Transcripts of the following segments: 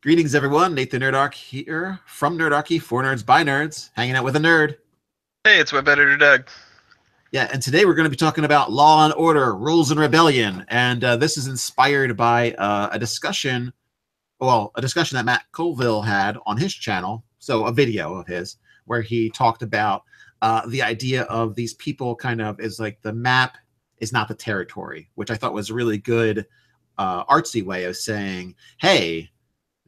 Greetings, everyone. Nathan Nerdarch here from Nerdarchy, for nerds by nerds, hanging out with a nerd. Hey, it's Web Editor Doug. Yeah, and today we're going to be talking about Law and Order, Rules and Rebellion, and this is inspired by a discussion that Matt Colville had on his channel, so a video of his, where he talked about the idea of these people kind of is like the map is not the territory, which I thought was a really good artsy way of saying, hey,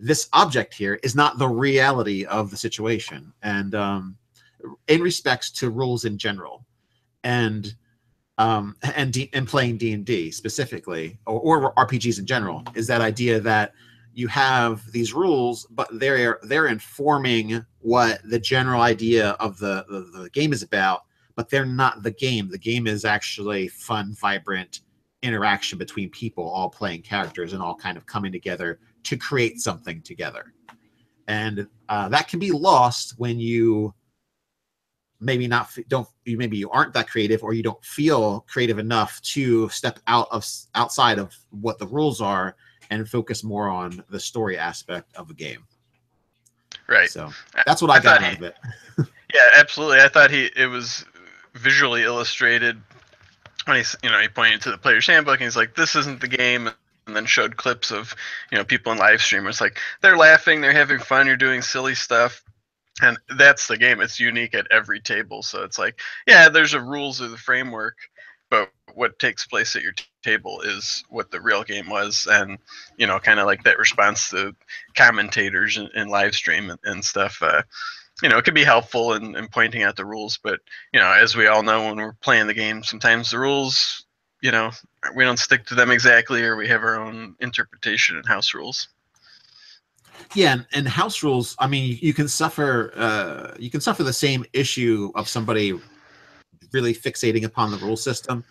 this object here is not the reality of the situation. And in respects to rules in general, and playing D&D specifically, or RPGs in general, is that idea that you have these rules, but they're informing what the general idea of the game is about, but they're not the game. The game is actually fun, vibrant interaction between people all playing characters and all kind of coming together to create something together. And that can be lost when you maybe you aren't that creative, or you don't feel creative enough to step outside of what the rules are and focus more on the story aspect of the game. Right. So that's what I got out of it. Yeah, absolutely. I thought it was visually illustrated when he pointed to the player's handbook and he's like, this isn't the game, and then showed clips of people in live stream. It's like they're laughing, they're having fun, you're doing silly stuff. And that's the game. It's unique at every table. So it's like, yeah, there's a rules of the framework, but what takes place at your table is what the real game was. And, kind of like that response to commentators in live stream and stuff, it could be helpful in pointing out the rules. But, as we all know, when we're playing the game, sometimes the rules, we don't stick to them exactly, or we have our own interpretation in house rules. Yeah, and house rules, I mean, you can suffer the same issue of somebody really fixating upon the rule system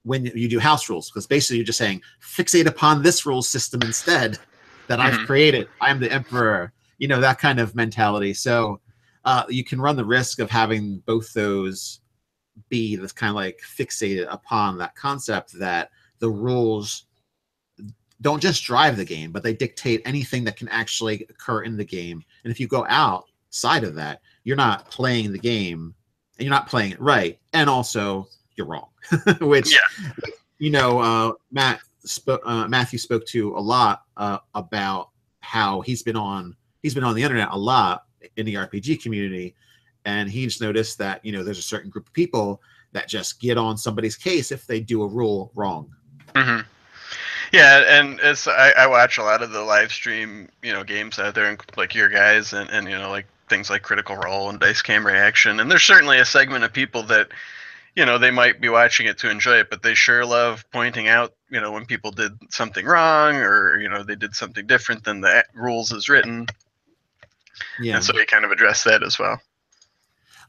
when you do house rules, because basically you're just saying, fixate upon this rule system instead that I've created. I am the emperor, that kind of mentality. So you can run the risk of having both those be this kind of like fixated upon that concept that the rules don't just drive the game, but they dictate anything that can actually occur in the game. And if you go outside of that, you're not playing the game and you're not playing it right. And also you're wrong, which, Matthew spoke to a lot about how he's been on the internet a lot in the RPG community. And he just noticed that, there's a certain group of people that just get on somebody's case if they do a rule wrong. Mm-hmm. Yeah, and I watch a lot of the live stream, games out there, like your guys, and like things like Critical Role and Dice Cam Reaction. And there's certainly a segment of people that, they might be watching it to enjoy it, but they sure love pointing out, when people did something wrong, or, they did something different than the rules is written. Yeah. And so we kind of address that as well.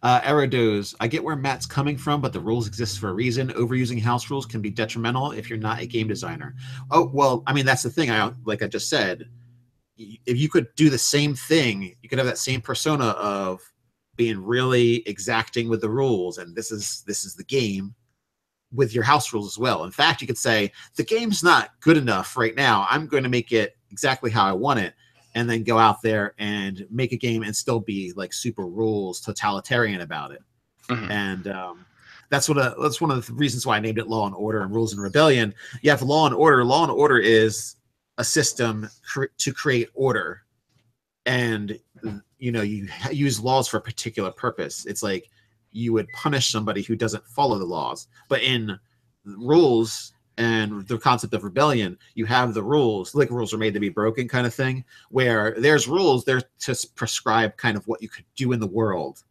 Erados, I get where Matt's coming from, but the rules exist for a reason. Overusing house rules can be detrimental if you're not a game designer. Oh, well, I mean, that's the thing. Like I just said, if you could do the same thing, you could have that same persona of being really exacting with the rules, and this is the game, with your house rules as well. In fact, you could say, the game's not good enough right now. I'm going to make it exactly how I want it. And then go out there and make a game and still be like super rules totalitarian about it. Mm-hmm. And that's one of the reasons why I named it Law and Order and Rules and Rebellion. You have Law and Order. Law and Order is a system to create order, and you use laws for a particular purpose. It's like you would punish somebody who doesn't follow the laws. But in rules and the concept of rebellion, you have the rules, like rules are made to be broken kind of thing, where there's rules there to prescribe kind of what you could do in the world,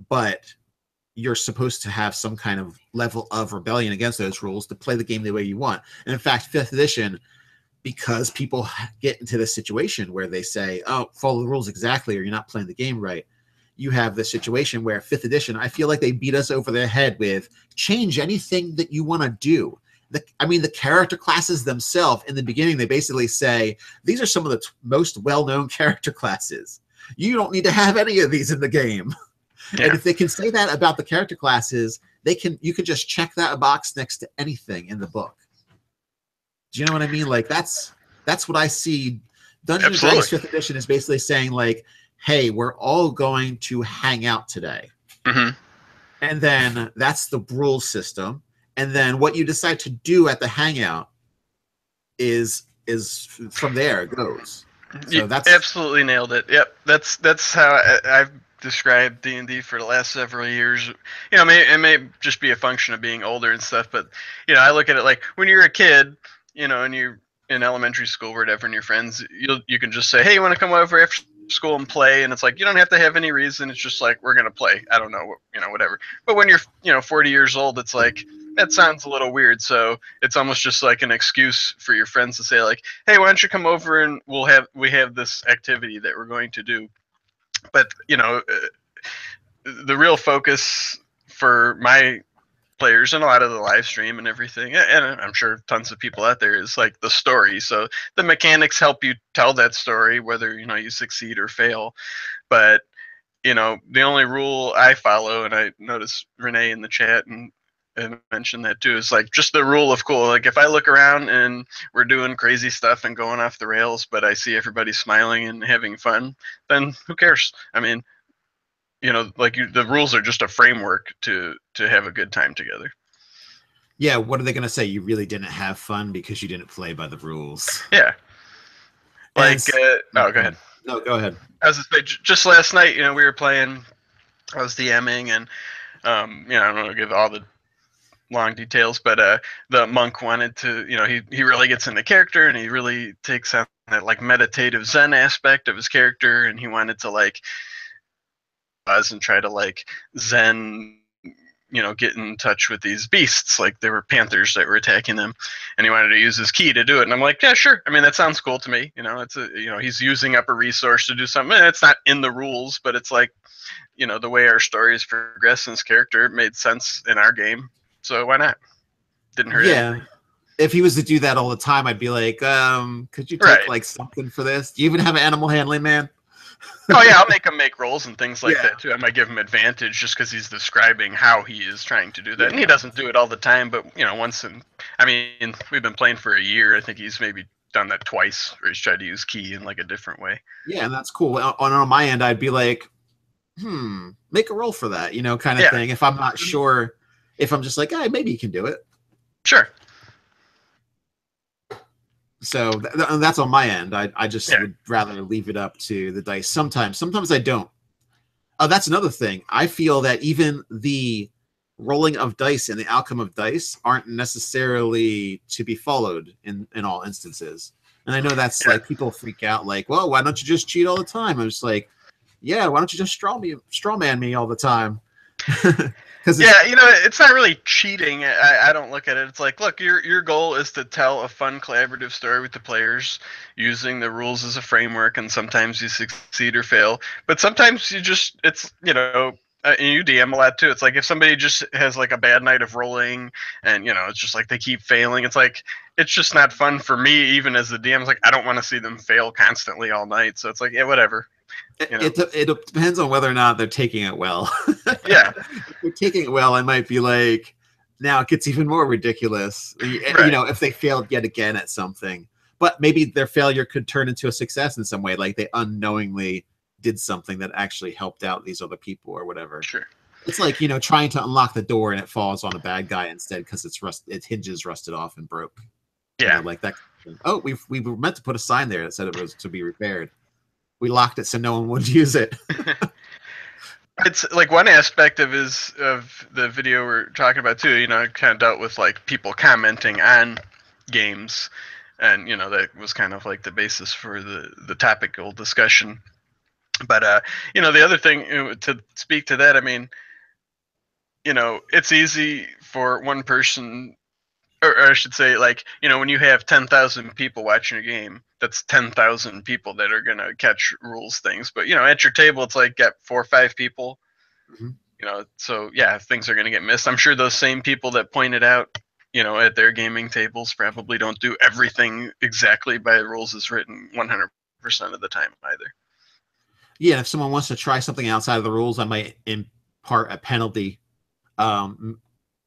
but you're supposed to have some kind of level of rebellion against those rules to play the game the way you want. And in fact, 5th edition, because people get into this situation where they say, oh, follow the rules exactly, or you're not playing the game right. You have this situation where 5th edition, I feel like they beat us over the head with change anything that you want to do. The character classes themselves, in the beginning, they basically say, these are some of the most well-known character classes. You don't need to have any of these in the game. Yeah. And if they can say that about the character classes, you can just check that box next to anything in the book. Do you know what I mean? Like that's what I see Dungeons and Dragons Absolutely. 5th edition is basically saying like, hey, we're all going to hang out today. Mm-hmm. And then that's the rules system. And then what you decide to do at the hangout is from there it goes. You So that's absolutely nailed it. Yep, that's how I've described D&D for the last several years. You know, it may just be a function of being older and stuff, but you know, I look at it like when you're a kid, you know, and you're in elementary school or whatever, and your friends, you can just say, "Hey, you want to come over after school and play?" And it's like you don't have to have any reason. It's just like we're gonna play. I don't know, you know, whatever. But when you're 40 years old, it's like that sounds a little weird. So it's almost just like an excuse for your friends to say like, "Hey, why don't you come over and we have this activity that we're going to do." But you know, the real focus for my players and a lot of the live stream and everything, and I'm sure tons of people out there, is like the story. So the mechanics help you tell that story, whether you succeed or fail. But the only rule I follow, and I noticed Renee in the chat and mentioned that too, is like just the rule of cool. Like if I look around and we're doing crazy stuff and going off the rails, but I see everybody smiling and having fun, then who cares? I mean, the rules are just a framework to have a good time together. yeah. What are they going to say? You really didn't have fun because you didn't play by the rules. Yeah. And Like, oh, go ahead. No, go ahead. I was just last night. We were playing. I was DMing, and I don't want to give all the long details, but the monk wanted to. He really gets into character, and he really takes on that like meditative Zen aspect of his character, and he wanted to like buzz and try to like Zen. Get in touch with these beasts, like there were panthers that were attacking them, and he wanted to use his key to do it. And I'm like, yeah, sure. I mean, that sounds cool to me. He's using up a resource to do something. It's not in the rules, but it's like, the way our stories progress in his character, it made sense in our game. So why not? Didn't hurt anything. If he was to do that all the time, I'd be like, could you take like something for this? Do you even have an animal handling man? Oh yeah, I'll make him make rolls and things like that too. I might give him advantage just because he's describing how he is trying to do that, and he doesn't do it all the time. But we've been playing for a year. I think he's maybe done that twice, where he's tried to use key in like a different way. Yeah, and that's cool. On my end, I'd be like, make a roll for that, kind of thing. If I'm not sure, if I'm just like, hey, maybe you can do it. Sure. So that's on my end. I just would rather leave it up to the dice. Sometimes I don't. That's another thing. I feel that even the rolling of dice and the outcome of dice aren't necessarily to be followed in all instances. And I know that's like people freak out like, well, why don't you just cheat all the time? I'm just like, yeah, why don't you just straw man me all the time? It's not really cheating. I don't look at it. It's like, look, your goal is to tell a fun, collaborative story with the players using the rules as a framework, and sometimes you succeed or fail. But sometimes you DM a lot too. It's like if somebody just has like a bad night of rolling, and it's just like they keep failing. It's like it's just not fun for me, even as the DM. It's like I don't want to see them fail constantly all night. So it's like, yeah, whatever. It depends on whether or not they're taking it well. Yeah. If they're taking it well, I might be like, now it gets even more ridiculous. Right. If they failed yet again at something. But maybe their failure could turn into a success in some way, like they unknowingly did something that actually helped out these other people or whatever. Sure. It's like, trying to unlock the door and it falls on a bad guy instead because its hinges rusted off and broke. Yeah. Like that. Oh, we were meant to put a sign there that said it was to be repaired. We locked it so no one would use it. It's like one aspect of the video we're talking about too. It kind of dealt with like people commenting on games, and that was kind of like the basis for the topical discussion. But the other thing to speak to that, I mean, it's easy for one person. Or I should say, like, when you have 10,000 people watching a game, that's 10,000 people that are going to catch rules things. But, at your table, it's like, got 4 or 5 people, so, yeah, things are going to get missed. I'm sure those same people that pointed out, at their gaming tables probably don't do everything exactly by the rules as written 100% of the time either. Yeah, if someone wants to try something outside of the rules, I might impart a penalty.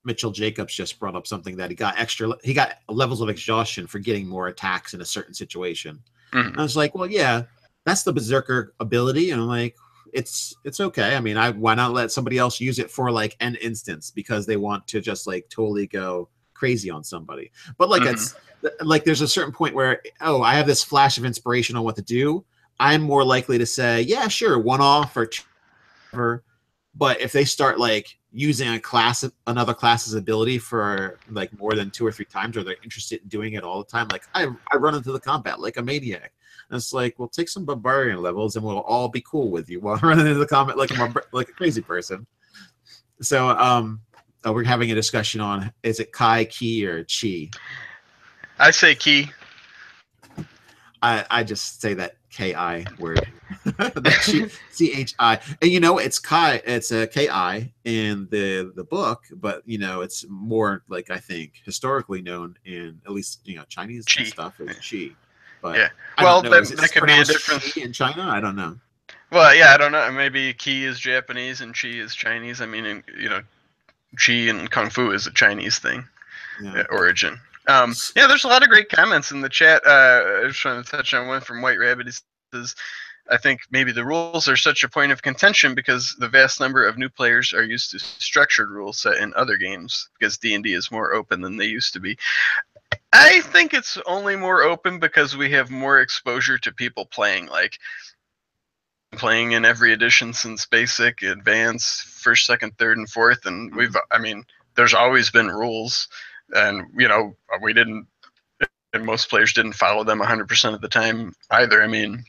Mitchell Jacobs just brought up something that he got levels of exhaustion for getting more attacks in a certain situation. Mhm. I was like, well, yeah, that's the berserker ability, and I'm like, it's okay. I mean, why not let somebody else use it for like an instance because they want to just like totally go crazy on somebody. But like Mhm. it's like there's a certain point where, oh, I have this flash of inspiration on what to do. I'm more likely to say, yeah, sure, one off or two. But if they start like using another class's ability for like more than 2 or 3 times, or they're interested in doing it all the time, like I run into the combat like a maniac. And it's like, well, take some barbarian levels and we'll all be cool with you while running into the combat like a crazy person. So we're having a discussion on, is it Kai, Ki, or Chi? I say key. I just say that Ki word. That Chi. And it's Kai, it's a Ki in the book, but it's more like, I think, historically known in at least Chinese and Chi. stuff as Chi. But Yeah. I don't Well, know. that Is it that could be a pronounced difference. Chi in China? I don't know. Well, yeah, I don't know. Maybe key is Japanese and chi is Chinese. I mean, chi and kung fu is a Chinese thing, Yeah. origin. Yeah, there's a lot of great comments in the chat. I was trying to touch on one from White Rabbit. He says, I think maybe the rules are such a point of contention because the vast number of new players are used to structured rules set in other games because D&D is more open than they used to be. I think it's only more open because we have more exposure to people playing. Like, playing in every edition since basic, advanced, first, second, third, and fourth, and there's always been rules, and we didn't, and most players didn't follow them 100% of the time either. I mean,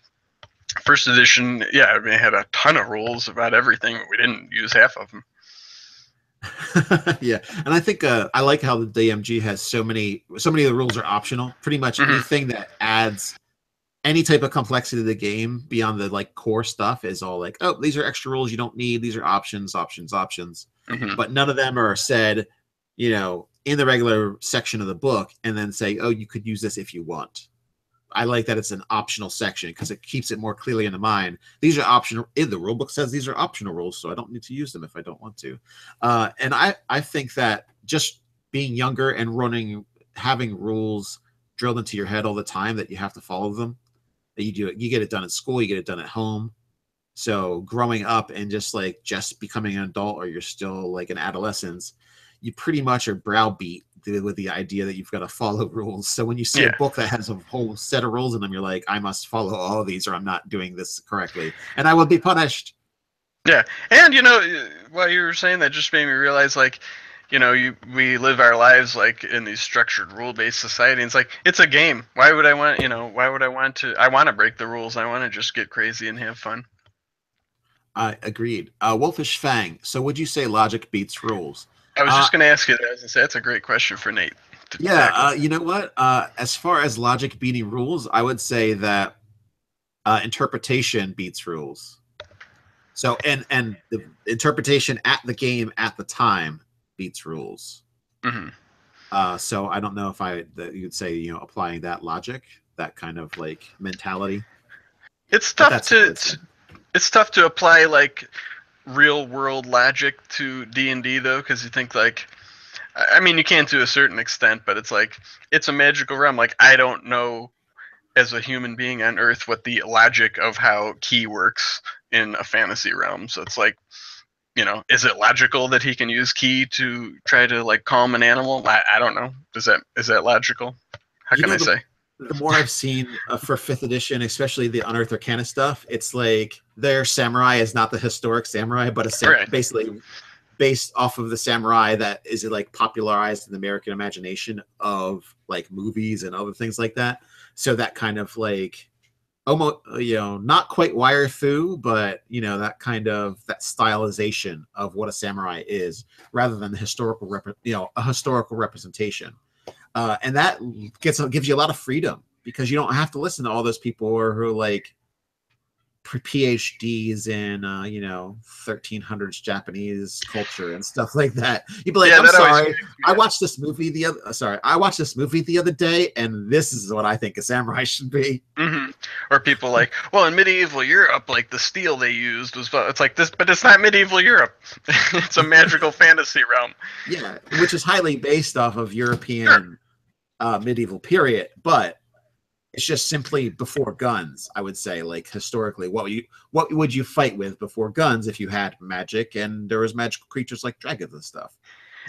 first edition, yeah, it had a ton of rules about everything, but we didn't use half of them. Yeah, and I think I like how the DMG has so many of the rules are optional. Pretty much Mm-hmm. anything that adds any type of complexity to the game beyond the like core stuff is all like, oh, these are extra rules you don't need. These are options. Mm-hmm. But none of them are said, in the regular section of the book, and then say, oh, you could use this if you want. I like that it's an optional section because it keeps it more clearly in the mind. These are optional. The rule book says these are optional rules, so I don't need to use them if I don't want to. And I think that just being younger and having rules drilled into your head all the time that you have to follow them, that you get it done at school, you get it done at home. So growing up and just becoming an adult, or you're still like an adolescence, you pretty much are browbeat with the idea that you've got to follow rules. So when you see a Yeah. book that has a whole set of rules in them, you're like, I must follow all of these or I'm not doing this correctly. And I will be punished. Yeah. And, while you were saying that, just made me realize, like, we live our lives like in these structured rule-based society. And it's like, it's a game. Why would I want to, I want to break the rules. I want to just get crazy and have fun. Agreed. Wolfish Fang. So would you say logic beats rules? I was just going to ask you that. I was going to say, that's a great question for Nate to tackle. You know what? As far as logic beating rules, I would say that interpretation beats rules. So and the interpretation at the game at the time beats rules. Mm-hmm. So I don't know if you'd say applying that logic, that kind of like mentality. It's But tough that's what I would say. it's tough to apply like real world logic to D&D though, because you think like, I mean, you can to a certain extent, but it's like, it's a magical realm. Like, I don't know as a human being on Earth what the logic of how Ki works in a fantasy realm. So it's like, is it logical that he can use Ki to try to like calm an animal? I don't know. Is that logical? How can I The, say? the more I've seen for fifth edition, especially the Unearthed Arcana stuff, it's like their samurai is not the historic samurai, but Right. basically based off of the samurai that is like popularized in the American imagination of like movies and other things like that. So that kind of like almost not quite wire through, but that kind of that stylization of what a samurai is, rather than the historical a historical representation. And that gives you a lot of freedom because you don't have to listen to all those people who are like PhDs in 1300s Japanese culture and stuff like that. You'd be like, I'm sorry, I watched this movie the other day, and this is what I think a samurai should be. Mm-hmm. Or people like, well, in medieval Europe, like the steel they used was, it's like this, but it's not medieval Europe. It's a magical fantasy realm. Yeah, which is highly based off of European medieval period, but It's just simply before guns, I would say. Like historically, what would you fight with before guns if you had magic and there was magical creatures like dragons and stuff?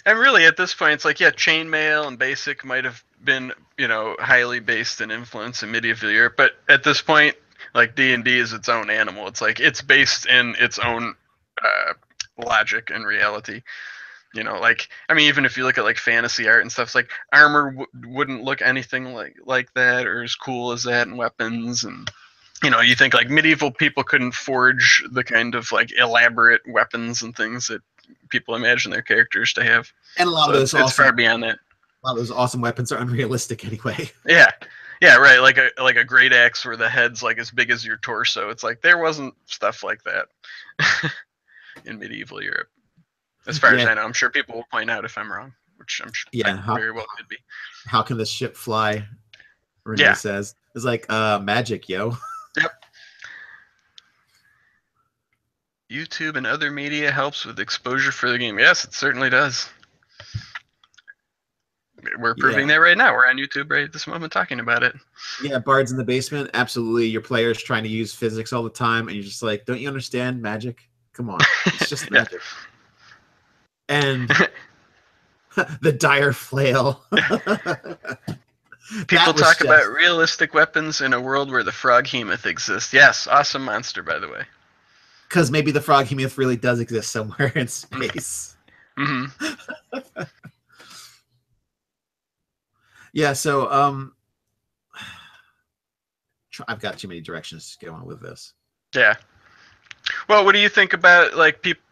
And really, at this point, it's like, yeah, chainmail and basic might have been, highly based in influence in medieval Europe, but at this point, like D&D is its own animal. It's like it's based in its own logic and reality. Like, I mean, even if you look at like fantasy art and stuff, it's like armor wouldn't look anything like that or as cool as that, and weapons, and you think like medieval people couldn't forge the kind of like elaborate weapons and things that people imagine their characters to have. And a lot of those it's far beyond that. A lot of those awesome weapons are unrealistic anyway. Yeah, right. Like a great axe where the head's like as big as your torso. It's like there wasn't stuff like that in medieval Europe. As far as I know, I'm sure people will point out if I'm wrong, which I'm sure very well could be. How can this ship fly? Renee says. It's like magic, yo. Yep. YouTube and other media helps with exposure for the game. Yes, it certainly does. We're proving that right now. We're on YouTube right at this moment talking about it. Yeah, Bards in the Basement. Absolutely. Your player's trying to use physics all the time, and you're just like, don't you understand magic? Come on. It's just magic. And the dire flail. People talk about realistic weapons in a world where the froghemoth exists. Yes, awesome monster, by the way. Because maybe the froghemoth really does exist somewhere in space. Mm-hmm. Yeah, so I've got too many directions to go on with this. Yeah. Well, what do you think about like people,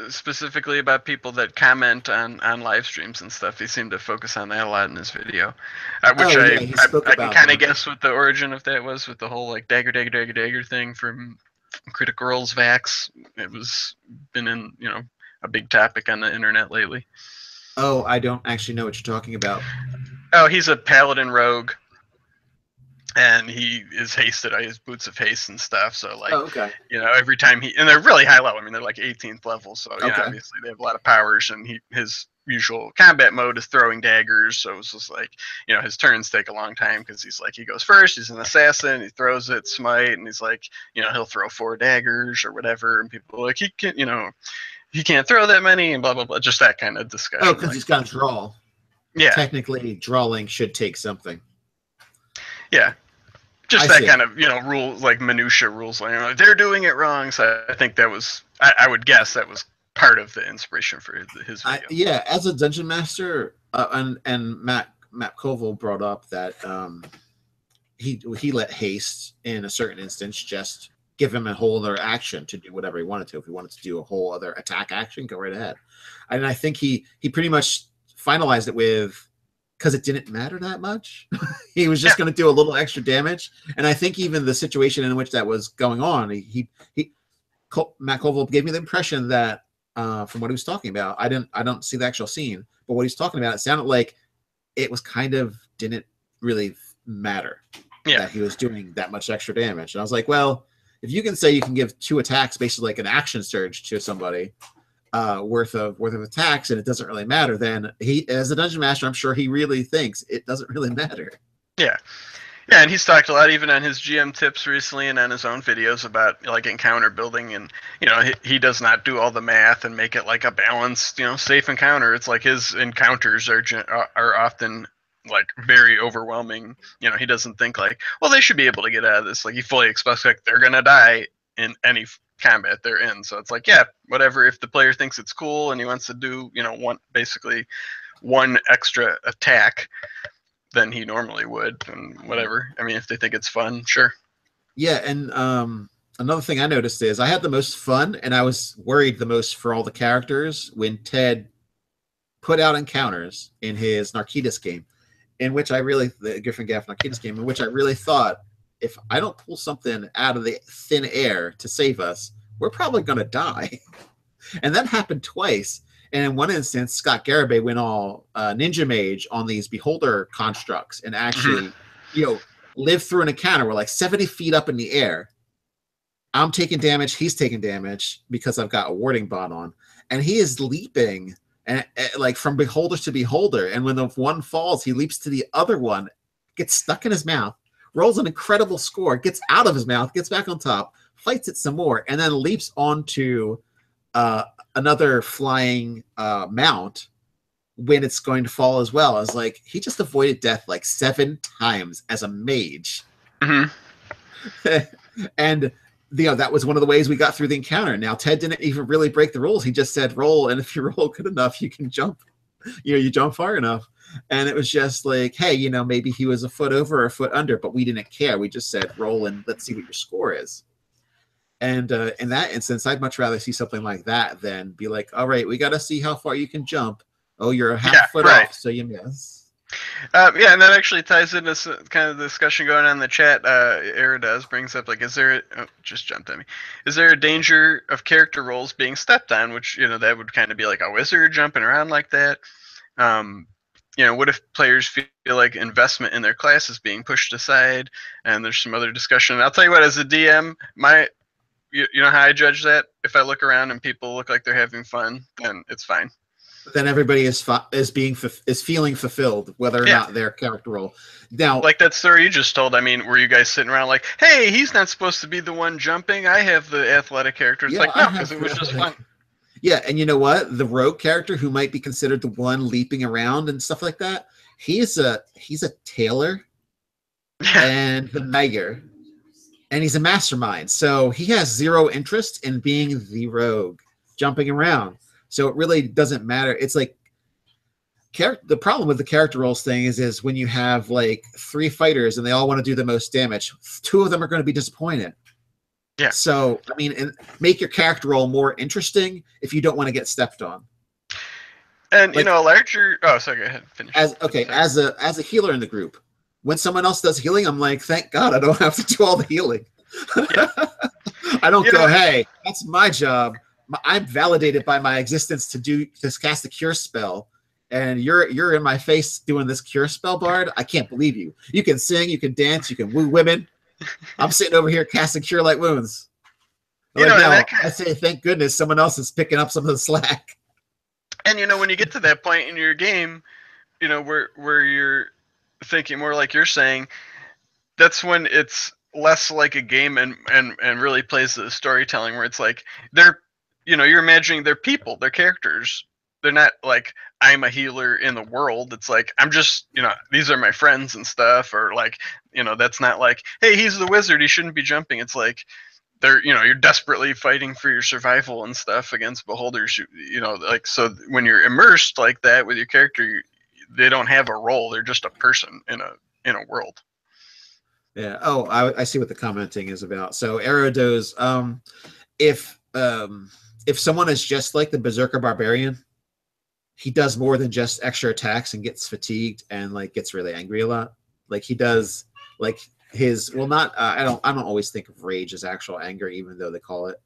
specifically about people that comment on live streams and stuff? He seemed to focus on that a lot in his video, which I can kind of guess what the origin of that was, with the whole like dagger thing from Critical Role's Vax. It was been in a big topic on the internet lately. Oh, I don't actually know what you're talking about. Oh, he's a paladin rogue. And he is hasted. I use boots of haste and stuff. So like, every time and they're really high level. I mean, they're like 18th level. So obviously they have a lot of powers. And his usual combat mode is throwing daggers. So it's just like, his turns take a long time because he goes first. He's an assassin. He throws it, smite, and he's like, he'll throw 4 daggers or whatever. And people are like, he can't throw that many, and blah blah blah. Just that kind of discussion. Oh, because he's got to draw. Yeah. Technically, drawing should take something. Yeah. Just that kind of, rules, like minutia rules, like they're doing it wrong. So I think that was, I would guess that was part of the inspiration for his video. As a dungeon master, and Matt Koval brought up that he let haste in a certain instance just give him a whole other action to do whatever he wanted to. If he wanted to do a whole other attack action, go right ahead. And I think he pretty much finalized it with, because it didn't matter that much. He was just going to do a little extra damage. And I think even the situation in which that was going on, Matt Koval gave me the impression that from what he was talking about, I don't see the actual scene, but what he's talking about, it sounded like it was kind of didn't really matter that he was doing that much extra damage. And I was like, well, if you can say you can give 2 attacks, basically like an action surge to somebody, worth of attacks, and it doesn't really matter, then he, as a dungeon master, I'm sure he really thinks it doesn't really matter. Yeah, and he's talked a lot even on his GM tips recently and on his own videos about like encounter building, and he does not do all the math and make it like a balanced safe encounter. It's like his encounters are often like very overwhelming. He doesn't think like, well, they should be able to get out of this. Like he fully expects like they're gonna die in any combat they're in. So it's like, whatever, if the player thinks it's cool and he wants to do one extra attack than he normally would, and whatever. I mean, if they think it's fun, sure. And another thing I noticed is I had the most fun, and I was worried the most for all the characters when Ted put out encounters in his Narcitus game, the Griffin Gaff Narcitus game, in which I really thought, if I don't pull something out of the thin air to save us, we're probably going to die. And that happened twice. And in one instance, Scott Garibay went all ninja mage on these beholder constructs and actually, lived through an encounter. We're like 70 feet up in the air. I'm taking damage. He's taking damage because I've got a warding bot on. And he is leaping and like from beholder to beholder. And when the one falls, he leaps to the other one, gets stuck in his mouth. rolls an incredible score, gets out of his mouth, gets back on top, fights it some more, and then leaps onto another flying mount when it's going to fall as well. I was like, he just avoided death like 7 times as a mage. Mm-hmm. And that was one of the ways we got through the encounter. Now, Ted didn't even really break the rules. He just said roll, and if you roll good enough, you can jump. You jump far enough. And it was just like, hey, maybe he was a foot over or a foot under, but we didn't care. We just said roll and let's see what your score is. And in that instance, I'd much rather see something like that than be like, all right, we got to see how far you can jump. Oh, you're a half foot off, so you miss. Yeah, and that actually ties into kind of the discussion going on in the chat. Eridaz brings up, like, just jumped at me. Is there a danger of character roles being stepped on? Which, that would kind of be like a wizard jumping around like that. What if players feel like investment in their class is being pushed aside? And there's some other discussion. I'll tell you what, as a DM, you know how I judge that? If I look around and people look like they're having fun, then it's fine. Then everybody is feeling fulfilled, whether or not their character role. Now, like that story you just told. I mean, were you guys sitting around like, "Hey, he's not supposed to be the one jumping. I have the athletic character." It's like, no, because it was just fun. Yeah, and you know what? The rogue character, who might be considered the one leaping around and stuff like that, he's a tailor and the mayor, and he's a mastermind. So he has zero interest in being the rogue, jumping around. So it really doesn't matter. It's like the problem with the character roles thing is when you have like 3 fighters and they all want to do the most damage, 2 of them are going to be disappointed. Yeah. So I mean, make your character role more interesting if you don't want to get stepped on. And like, a larger. Oh, sorry. Go ahead. Finish. As a healer in the group, when someone else does healing, I'm like, thank God I don't have to do all the healing. Yeah. I don't go, hey, that's my job. I'm validated by my existence to cast a cure spell, and you're in my face doing this cure spell, Bard. I can't believe you. You can sing, you can dance, you can woo women. I'm sitting over here casting cure light wounds. I say thank goodness someone else is picking up some of the slack. And when you get to that point in your game, where you're thinking more like you're saying, that's when it's less like a game and really plays the storytelling, where it's like you're imagining they're people, they're characters. They're not like, I'm a healer in the world. It's like, I'm just, these are my friends and stuff. Or like, that's not like, hey, he's the wizard, he shouldn't be jumping. It's like, you're desperately fighting for your survival and stuff against beholders. Like, so when you're immersed like that with your character, they don't have a role. They're just a person in a world. Yeah. Oh, I see what the commenting is about. So Aerodos, if someone is just like the Berserker Barbarian, he does more than just extra attacks and gets fatigued and like gets really angry a lot. Like he does like I don't always think of rage as actual anger, even though they call it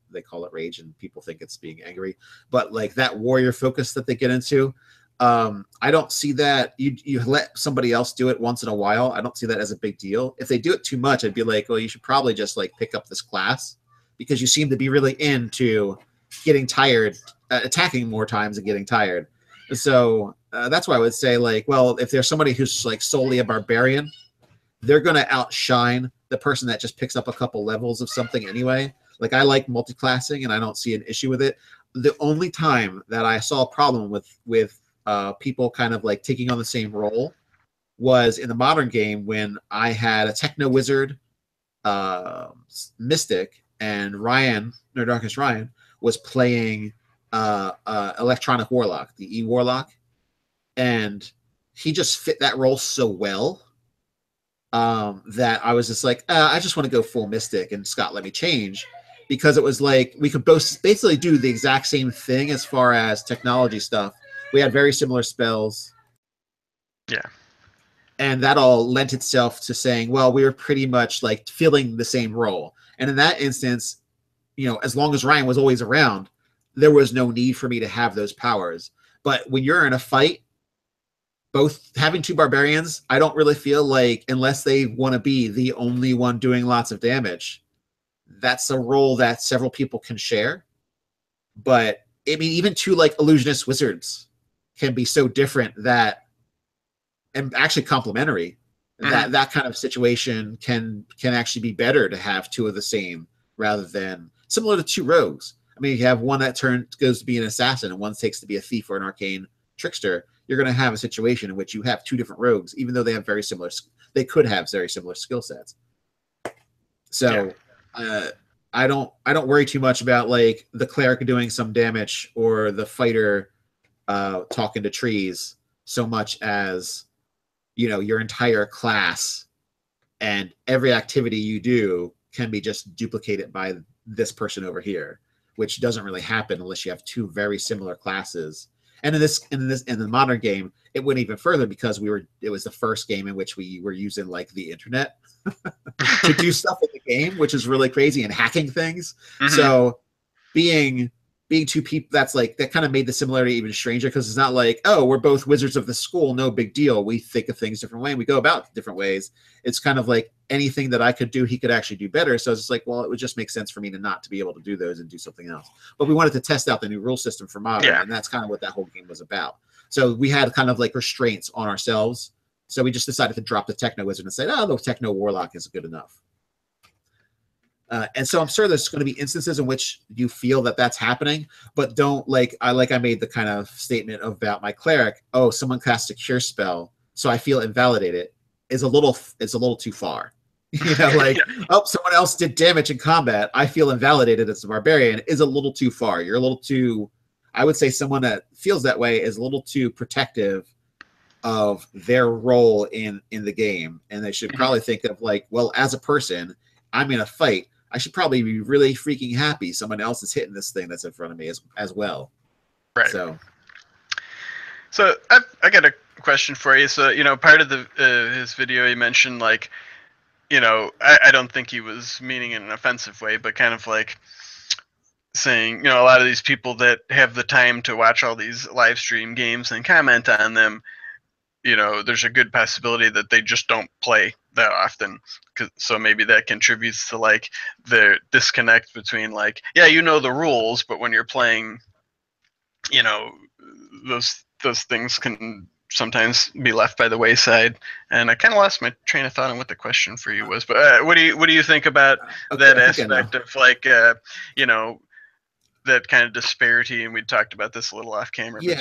rage and people think it's being angry. But like that warrior focus that they get into, I don't see that. You let somebody else do it once in a while. I don't see that as a big deal. If they do it too much, I'd be like, well, you should probably just like pick up this class, because you seem to be really into getting tired, attacking more times and getting tired. So that's why I would say, like, well, if there's somebody who's like solely a barbarian, they're going to outshine the person that just picks up a couple levels of something anyway. Like, I like multi-classing and I don't see an issue with it. The only time that I saw a problem with people kind of like taking on the same role was in the modern game, when I had a techno wizard, mystic, and Nerdarchy Ryan was playing electronic warlock, the E-warlock, and he just fit that role so well that I was just like, I just want to go full mystic, and Scott let me change, because it was like we could both basically do the exact same thing as far as technology stuff. We had very similar spells. Yeah. And that all lent itself to saying, well, we were pretty much like filling the same role. And in that instance, as long as Ryan was always around, there was no need for me to have those powers. But when you're in a fight, both having 2 barbarians, I don't really feel like, unless they want to be the only one doing lots of damage, that's a role that several people can share. But I mean, even 2 like illusionist wizards can be so different that, and actually complementary, Mhm. That kind of situation can actually be better to have two of the same rather than similar to two rogues. I mean, you have one that goes to be an assassin and one takes to be a thief or an arcane trickster. You're going to have a situation in which you have two different rogues, even though they have very similar. They could have very similar skill sets. Yeah. So, I don't worry too much about like the cleric doing some damage or the fighter talking to trees so much as your entire class and every activity you do can be just duplicated by this person over here, which doesn't really happen unless you have two very similar classes. And in the modern game, it went even further because it was the first game in which we were using like the internet to do stuff in the game, which is really crazy, and hacking things. Mhm. So being two people, that kind of made the similarity even stranger, because it's not like, oh, we're both wizards of the school, no big deal, we think of things different way and we go about different ways. It's kind of like anything that I could do he could actually do better, so it's like, well, it would just make sense for me to not to be able to do those and do something else. But we wanted to test out the new rule system for modern, Yeah. and that's kind of what that whole game was about. So we had kind of like restraints on ourselves, so we just decided to drop the techno wizard and say, oh, the techno warlock is good enough. And so I'm sure there's going to be instances in which you feel that that's happening, but don't I made the kind of statement about my cleric. Oh, someone cast a cure spell, so I feel invalidated. Is a little too far. Yeah. Oh, someone else did damage in combat. I feel invalidated as a barbarian is a little too far. You're a little too. I would say someone that feels that way is a little too protective of their role in the game, and they should Mhm. probably think of like, well, as a person, I'm in a fight. I should probably be really freaking happy someone else is hitting this thing that's in front of me as well. Right. So So I got a question for you. So part of the his video, he mentioned like, I don't think he was meaning in an offensive way, but kind of like saying, a lot of these people that have the time to watch all these live stream games and comment on them, there's a good possibility that they just don't play that often. So maybe that contributes to like the disconnect between like, yeah, the rules, but when you're playing, you know, those things can sometimes be left by the wayside. And I kind of lost my train of thought on what the question for you was. But what do you think about okay, that I think I know. aspect of like, you know, that kind of disparity? And we talked about this a little off camera between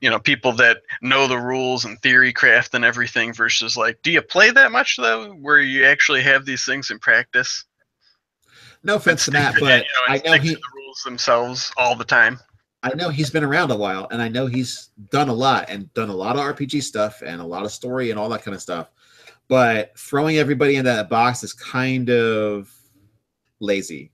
Yeah, like, people that know the rules and theory craft and everything versus like, do you play that much though, where you actually have these things in practice no and offense to Matt, but stick to the rules themselves all the time? I know he's been around a while, and I know he's done a lot and done a lot of RPG stuff and a lot of story and all that kind of stuff. But throwing everybody in that box is kind of lazy.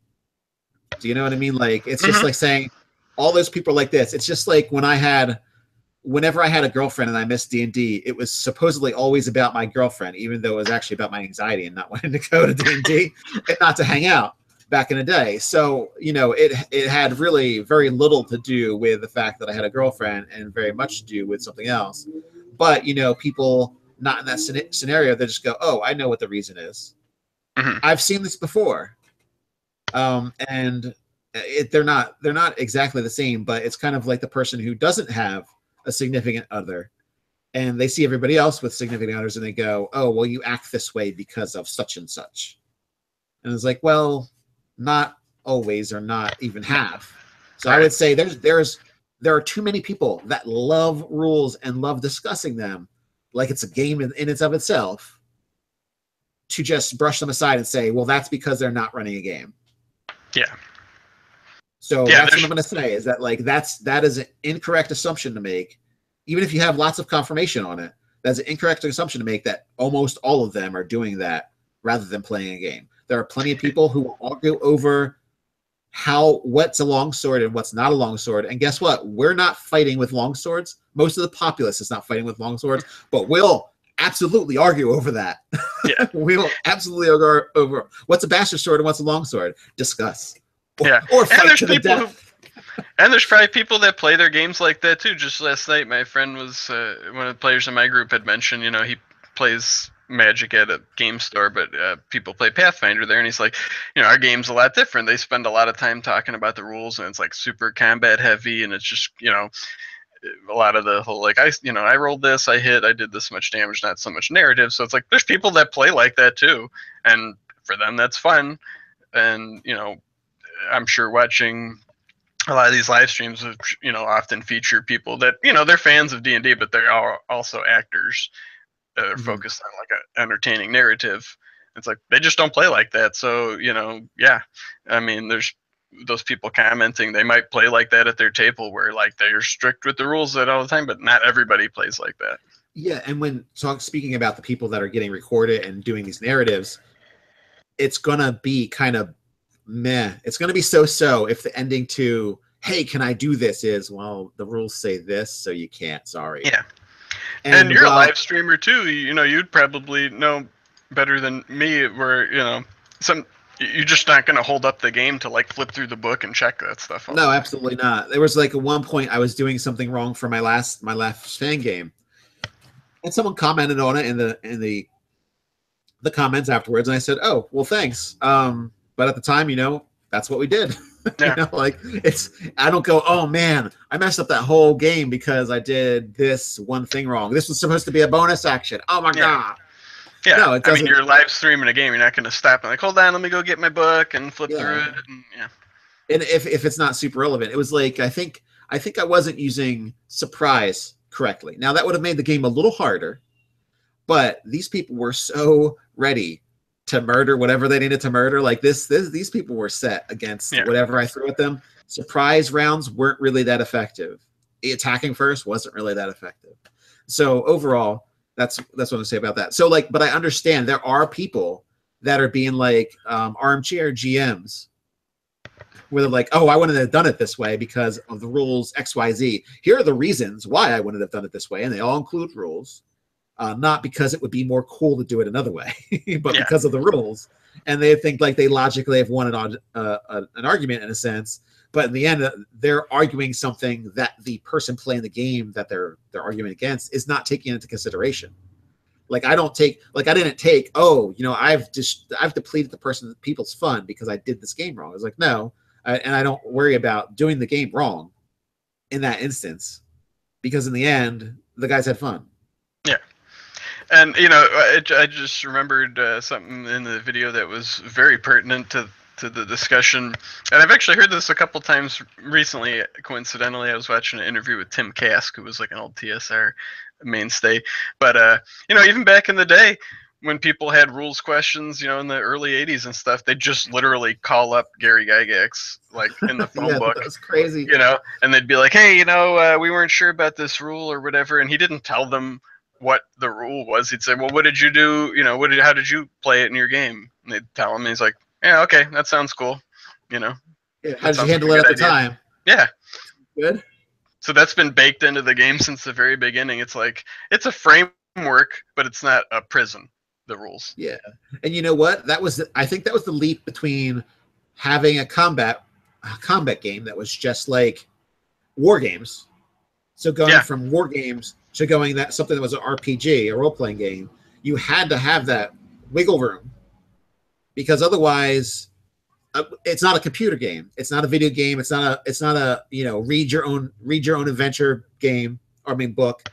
Do you know what I mean? Like, it's just Mm-hmm. like saying all those people are like this. It's just like whenever I had a girlfriend and I missed D&D, it was supposedly always about my girlfriend, even though it was actually about my anxiety and not wanting to go to D&D and not to hang out back in the day. So, it had really very little to do with the fact that I had a girlfriend and very much to do with something else. But, people not in that scenario, they just go, oh, I know what the reason is. Mm-hmm. I've seen this before. And they're not exactly the same, but it's kind of like the person who doesn't have a significant other, and they see everybody else with significant others and they go, oh, well, you act this way because of such and such. And it's like, well, not always, or not even half. So I Right. would say there are too many people that love rules and love discussing them like it's a game in its of itself, to just brush them aside and say, well, that's because they're not running a game. Yeah. So Yeah. that's what I'm going to say, is that like that is an incorrect assumption to make, even if you have lots of confirmation on it. That's an incorrect assumption to make that almost all of them are doing that rather than playing a game. There are plenty of people who will argue over what's a longsword and what's not a longsword. And guess what? We're not fighting with longswords. Most of the populace is not fighting with longswords, but we'll absolutely argue over that. Yeah. We will absolutely argue over what's a bastard sword and what's a longsword. Discuss. Yeah. Or And fight there's to the people who death. And there's probably people that play their games like that too. Just last night, my friend was one of the players in my group had mentioned, he plays Magic at a game store, but people play Pathfinder there, and he's like, our game's a lot different. They spend a lot of time talking about the rules, and it's like super combat heavy, and it's just, a lot of the whole like I rolled this, I hit, I did this much damage, not so much narrative. So it's like there's people that play like that too, and for them that's fun. And I'm sure watching a lot of these live streams, which often feature people that they're fans of D&D, but they're also actors that are focused on like an entertaining narrative. It's like they just don't play like that. So yeah, I mean, there's those people commenting, they might play like that at their table where like they're strict with the rules at all the time, but not everybody plays like that. Yeah, and when speaking about the people that are getting recorded and doing these narratives, it's gonna be kind of meh. It's gonna be so if the ending to "Hey, can I do this?" is, well, the rules say this, so you can't. Sorry. Yeah, and you're a live streamer too. You'd probably know better than me where you're just not going to hold up the game to like flip through the book and check that stuff out. No, absolutely not. There was like at one point I was doing something wrong for my last fan game, and someone commented on it in the comments afterwards, and I said, "Oh, well, thanks." But at the time, that's what we did. Yeah. I don't go, "Oh man, I messed up that whole game because I did this one thing wrong. This was supposed to be a bonus action. Oh my god." Yeah, no, I mean, you're live streaming a game. You're not going to stop and like, hold on, let me go get my book and flip through it. And if it's not super relevant, it was like I think I wasn't using surprise correctly. Now that would have made the game a little harder, but these people were so ready to murder whatever they needed to murder. Like these people were set against whatever I threw at them. Surprise rounds weren't really that effective. Attacking first wasn't really that effective. So overall, that's what I say about that. So but I understand there are people that are being like armchair GMs, where they're like, "Oh, I wouldn't have done it this way because of the rules XYZ. Here are the reasons why I wouldn't have done it this way," and they all include rules, not because it would be more cool to do it another way, but because of the rules. And they think like they logically have won an argument in a sense. But in the end, they're arguing something that the person playing the game that they're arguing against is not taking into consideration. Like I didn't take, I've depleted people's fun because I did this game wrong. I was like, no, and I don't worry about doing the game wrong in that instance, because in the end, the guys had fun. Yeah. And I just remembered something in the video that was very pertinent to the discussion, and I've actually heard this a couple times recently. Coincidentally, I was watching an interview with Tim Kask, who was like an old TSR mainstay. But even back in the day, when people had rules questions, in the early '80s and stuff, they just literally call up Gary Gygax like in the phone book. That was crazy. And they'd be like, "Hey, we weren't sure about this rule or whatever," and he didn't tell them what the rule was. He'd say, "Well, what did you do? How did you play it in your game?" And they'd tell him, and he's like, "Yeah, okay, that sounds cool." Yeah, how did you handle it at the time? Yeah. Good. So that's been baked into the game since the very beginning. It's like it's a framework, but it's not a prison. The rules. Yeah, and you know what? I think that was the leap between having a combat game that was just like war games. So going from war games to going something that was an RPG, a role-playing game, you had to have that wiggle room, because otherwise it's not a computer game. It's not a video game. It's not a read your own adventure game, book.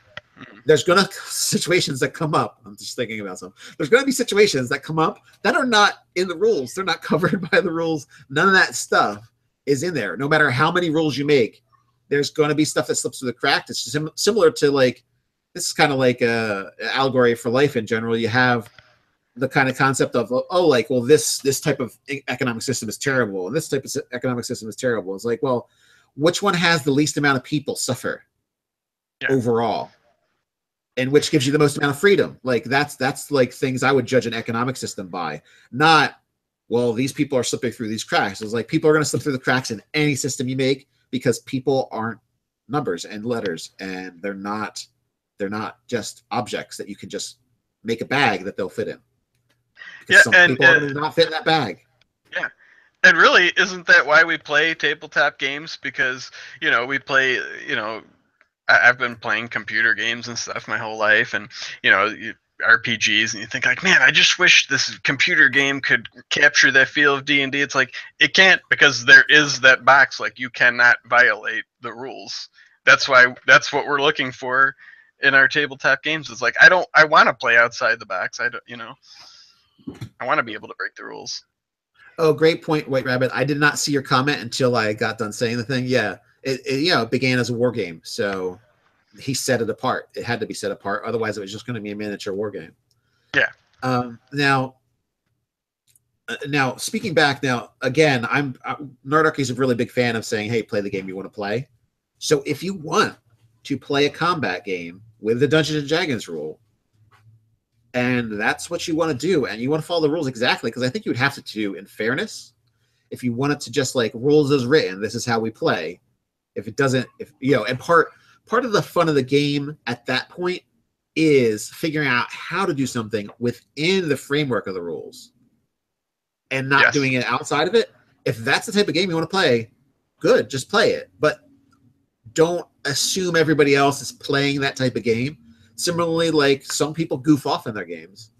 There's going to situations that come up. I'm just thinking about some. There's going to be situations that come up that are not in the rules. They're not covered by the rules. None of that stuff is in there. No matter how many rules you make, there's going to be stuff that slips through the crack. It's similar to this is kind of like a allegory for life in general. You have the kind of concept of, this type of economic system is terrible, and this type of economic system is terrible. It's like, well, which one has the least amount of people suffer overall? And which gives you the most amount of freedom? Like that's like things I would judge an economic system by. Not, well, these people are slipping through these cracks. It's like people are going to slip through the cracks in any system you make, because people aren't numbers and letters, and they're not just objects that you can just make a bag that they'll fit in. Because some people are going to not fit in that bag. Yeah. And really, isn't that why we play tabletop games? Because, we play, I've been playing computer games and stuff my whole life, and RPGs, and you think like, man, I just wish this computer game could capture that feel of D&D. It's like it can't, because there is that box. Like you cannot violate the rules. that's what we're looking for in our tabletop games. It's like I want to play outside the box. I don't, I want to be able to break the rules. Oh, great point, White Rabbit. I did not see your comment until I got done saying the thing. Yeah, it began as a war game, so he set it apart. It had to be set apart, otherwise it was just going to be a miniature war game. Yeah. Now speaking back, now again, Nerdarchy is a really big fan of saying, "Hey, play the game you want to play." So if you want to play a combat game with the Dungeons and Dragons rule, and that's what you want to do, and you want to follow the rules exactly, because I think you would have to do, in fairness, if you wanted to just like rules as written, this is how we play. If it doesn't, and part of the fun of the game at that point is figuring out how to do something within the framework of the rules and not doing it outside of it. If that's the type of game you want to play, good, just play it. But don't assume everybody else is playing that type of game. Similarly, like some people goof off in their games.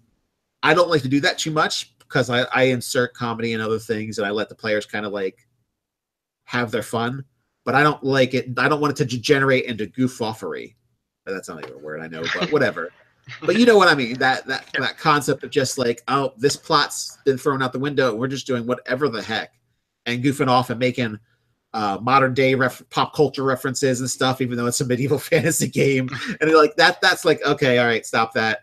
I don't like to do that too much because I insert comedy and other things, and I let the players kind of like have their fun. But I don't like it. I don't want it to degenerate into goof-offery. That's not even a word, I know, but whatever. But you know what I mean? That concept of just like, oh, this plot's been thrown out the window, and we're just doing whatever the heck and goofing off and making modern day pop culture references and stuff, even though it's a medieval fantasy game. And they're like, that's like, okay, all right, stop that.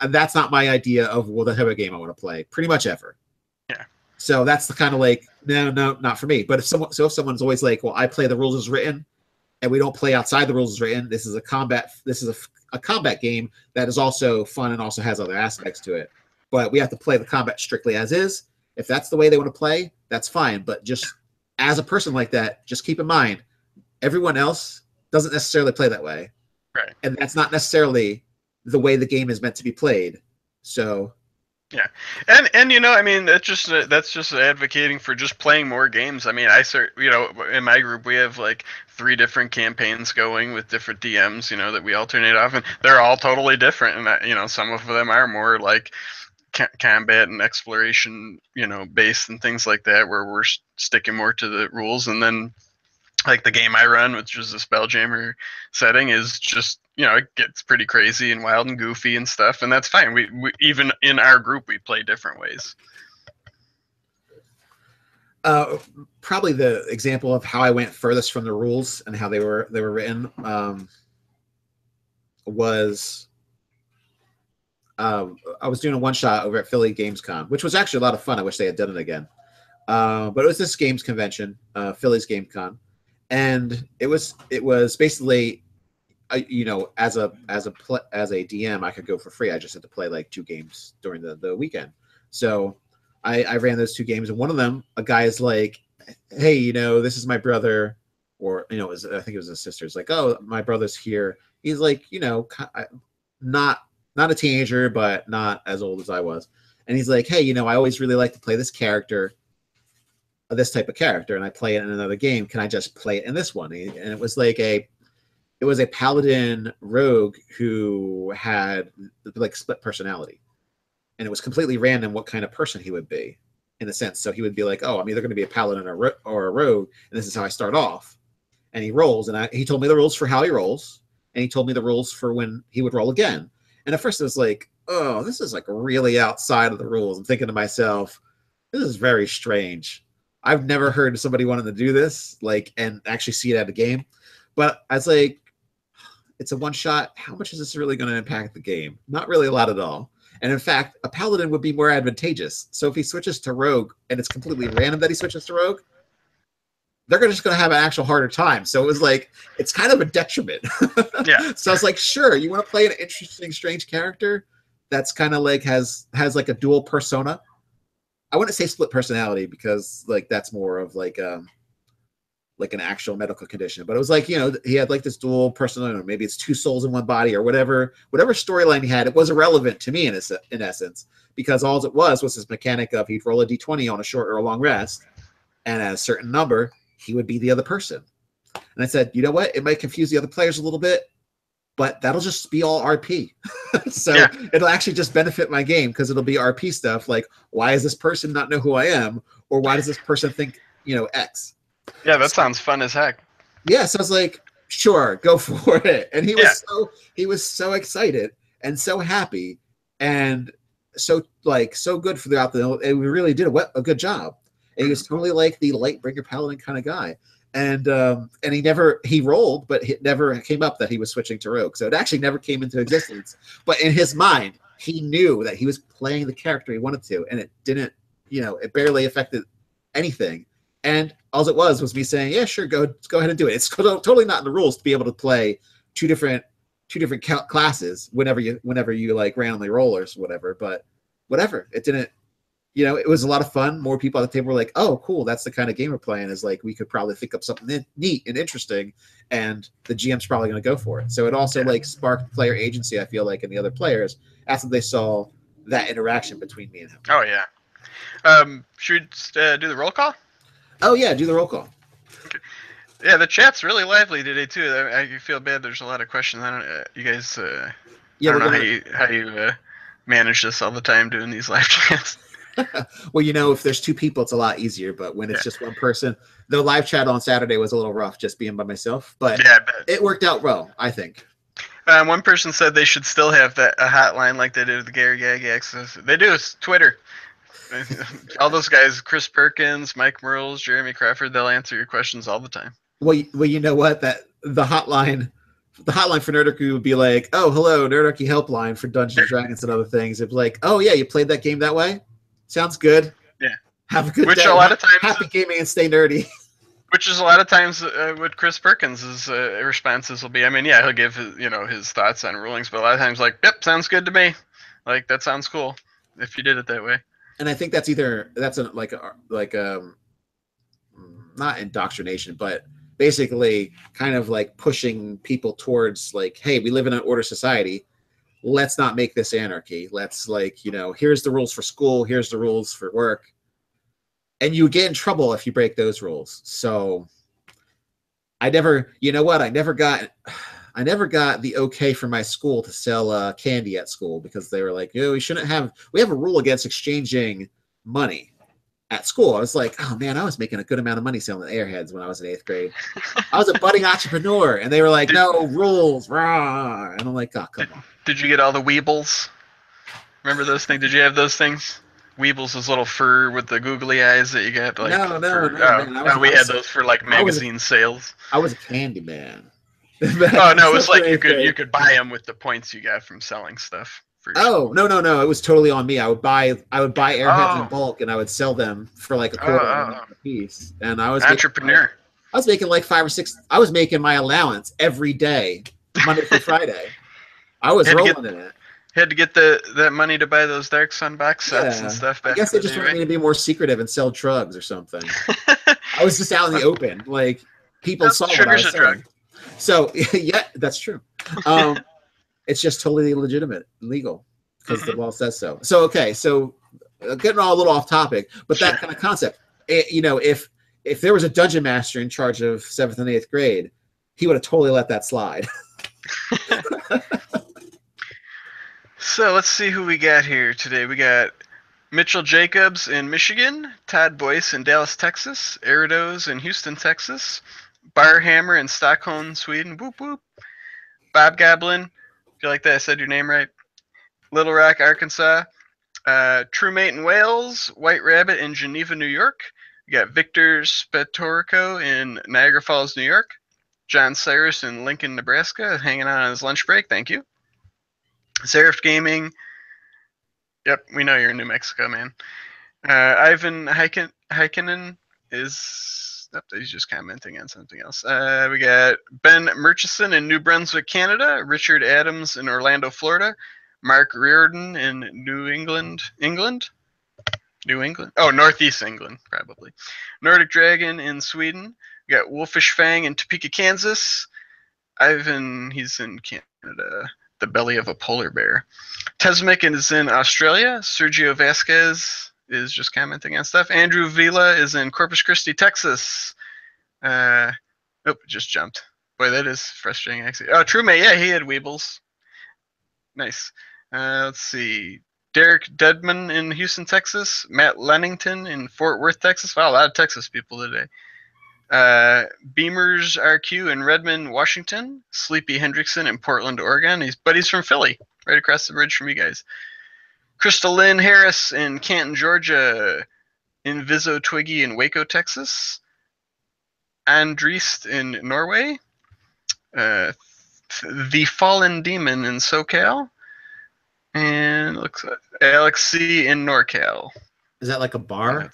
And that's not my idea of the type of game I want to play, pretty much ever. Yeah. So that's the kind of like, no, not for me. But if someone's always like, well, I play the rules as written, and we don't play outside the rules as written. This is a combat game that is also fun and also has other aspects to it. But we have to play the combat strictly as is. If that's the way they want to play, that's fine. But just as a person like that, just keep in mind, everyone else doesn't necessarily play that way. Right. And that's not necessarily the way the game is meant to be played. So yeah, and I mean, that's just advocating for just playing more games. I mean, in my group we have like 3 different campaigns going with different DMs, that we alternate off, and they're all totally different. And some of them are more like combat and exploration, based and things like that, where we're sticking more to the rules. And then like the game I run, which is a Spelljammer setting, is just, it gets pretty crazy and wild and goofy and stuff, and that's fine. We even in our group we play different ways. Probably the example of how I went furthest from the rules and how they were written was I was doing a one shot over at Philly Gamescom, which was actually a lot of fun. I wish they had done it again. But it was this games convention, Philly's Gamescom, and it was basically, as a DM, I could go for free. I just had to play like 2 games during the weekend. So I ran those 2 games, and one of them, a guy is like, "Hey, this is my brother," or I think it was his sister. It's like, "Oh, my brother's here." He's like, not a teenager, but not as old as I was. And he's like, "Hey, I always really like to play this character, this type of character, and I play it in another game. Can I just play it in this one?" And it was like a paladin rogue who had like split personality, and it was completely random what kind of person he would be, in a sense. So he would be like, "Oh, I'm either going to be a paladin or a rogue, and this is how I start off." And he rolls, and he told me the rules for how he rolls, and he told me the rules for when he would roll again. And at first it was like, oh, this is like really outside of the rules. I'm thinking to myself, this is very strange. I've never heard of somebody wanting to do this, like, and actually see it at a game. But I was like, it's a one shot. How much is this really going to impact the game? Not really a lot at all. And in fact, a paladin would be more advantageous. So if he switches to rogue and it's completely random that he switches to rogue, they're just going to have an actual harder time. So it was like, it's kind of a detriment. Yeah. So I was like, sure, you want to play an interesting, strange character that's kind of like has like a dual persona. I wouldn't say split personality, because like that's more of like an actual medical condition. But it was like, he had like this dual persona, maybe it's 2 souls in one body or whatever storyline he had. It was irrelevant to me in essence, because all it was this mechanic of he'd roll a d20 on a short or a long rest, and at a certain number, he would be the other person. And I said, you know what? It might confuse the other players a little bit, but that'll just be all RP. So yeah. It'll actually just benefit my game, because it'll be RP stuff like, why does this person not know who I am? Or why does this person think, X? Yeah, that sounds fun as heck. Yeah, so I was like, sure, go for it. And Yeah. he was so excited and so happy and so like so good throughout the. And we really did a good job. And he was totally like the Lightbringer Paladin kind of guy. And he rolled, but it never came up that he was switching to Rogue. So it actually never came into existence. But in his mind, he knew that he was playing the character he wanted to, and it didn't, it barely affected anything. And all it was me saying, yeah, sure, go ahead and do it. It's totally not in the rules to be able to play two different classes whenever you like randomly roll or whatever. But whatever, it didn't. It was a lot of fun. More people at the table were like, oh, cool, that's the kind of game we're playing. Is like, we could probably think up something neat and interesting, and the GM's probably going to go for it. So it also like sparked player agency, I feel like, in the other players after they saw that interaction between me and him. Oh, yeah. Should we do the roll call? Oh, yeah, do the roll call. Okay. Yeah, the chat's really lively today, too. I feel bad there's a lot of questions. I don't you guys, I don't know how you manage this all the time doing these live chats. Well, if there's two people, it's a lot easier. But when it's just one person, the live chat on Saturday was a little rough, just being by myself. But it worked out well, I think. One person said they should still have a hotline like they did with the Gary Gygax. They do. It's Twitter. All those guys, Chris Perkins, Mike Merles, Jeremy Crawford, they'll answer your questions all the time. Well, you know what? That the hotline for Nerdarchy would be like, oh, hello, Nerdarchy helpline for Dungeons and Dragons and other things. It'd be like, oh yeah, you played that game that way? Sounds good. Yeah. Have a good day. A lot of times, happy gaming and stay nerdy. Which is a lot of times what Chris Perkins' responses will be. I mean, yeah, he'll give his thoughts on rulings, but a lot of times like, yep, sounds good to me. Like, that sounds cool if you did it that way. And I think that's not indoctrination, but basically kind of like pushing people towards like, hey, we live in an order society. Let's not make this anarchy. Let's here's the rules for school. Here's the rules for work. And you get in trouble if you break those rules. So I never got the okay from my school to sell candy at school because they were like, we have a rule against exchanging money at school. I was like, oh man, I was making a good amount of money selling Airheads when I was in 8th grade. I was a budding entrepreneur, and they were like, no rules, rah. And I'm like, oh, come on. Did you get all the Weebles? Remember those things? Did you have those things? Weebles, those little fur with the googly eyes that you got. Like, no. We had those for like magazine sales. I was a candy man. Oh no, it was like you could buy them with the points you got from selling stuff. No, it was totally on me. I would buy Airheads in bulk, and I would sell them for like a quarter a piece. And I was entrepreneur. I was making like 5 or 6. I was making my allowance every day, Monday through Friday. I was rolling in it. Had to get that money to buy those Dark Sun box sets and stuff. I guess they just wanted me to be more secretive and sell drugs or something. I was just out in the open, like people saw what I was selling. So yeah, that's true. It's just totally legitimate, legal, because the law says so. So okay, so getting all a little off topic, but that kind of concept. If there was a dungeon master in charge of 7th and 8th grade, he would have totally let that slide. So let's see who we got here today. We got Mitchell Jacobs in Michigan, Todd Boyce in Dallas, Texas, Eridos in Houston, Texas, Barhammer in Stockholm, Sweden, whoop whoop, Bob Goblin, feel like that I said your name right, Little Rock, Arkansas, True Mate in Wales, White Rabbit in Geneva, New York. We got Victor Spatorico in Niagara Falls, New York, John Cyrus in Lincoln, Nebraska, hanging out on his lunch break. Thank you. Seraph Gaming. Yep, we know you're in New Mexico, man. Ivan Heikkinen is... Nope, he's just commenting on something else. We got Ben Murchison in New Brunswick, Canada. Richard Adams in Orlando, Florida. Mark Reardon in New England. Oh, Northeast England, probably. Nordic Dragon in Sweden. We got Wolfish Fang in Topeka, Kansas. Ivan, he's in Canada. The belly of a polar bear. Tesmic is in Australia. Sergio Vasquez is just commenting on stuff. Andrew Vila is in Corpus Christi, Texas. It just jumped. Boy, that is frustrating, actually. Oh, True Mate, yeah, he had Weebles. Nice. Let's see. Derek Dedman in Houston, Texas. Matt Lennington in Fort Worth, Texas. Wow, a lot of Texas people today. Beamers RQ in Redmond, Washington. Sleepy Hendrickson in Portland, Oregon. He's from Philly, right across the bridge from you guys. Crystal Lynn Harris in Canton, Georgia. Inviso Twiggy in Waco, Texas. Andrist in Norway. The Fallen Demon in SoCal. And looks like Alex C in NorCal. Is that like a bar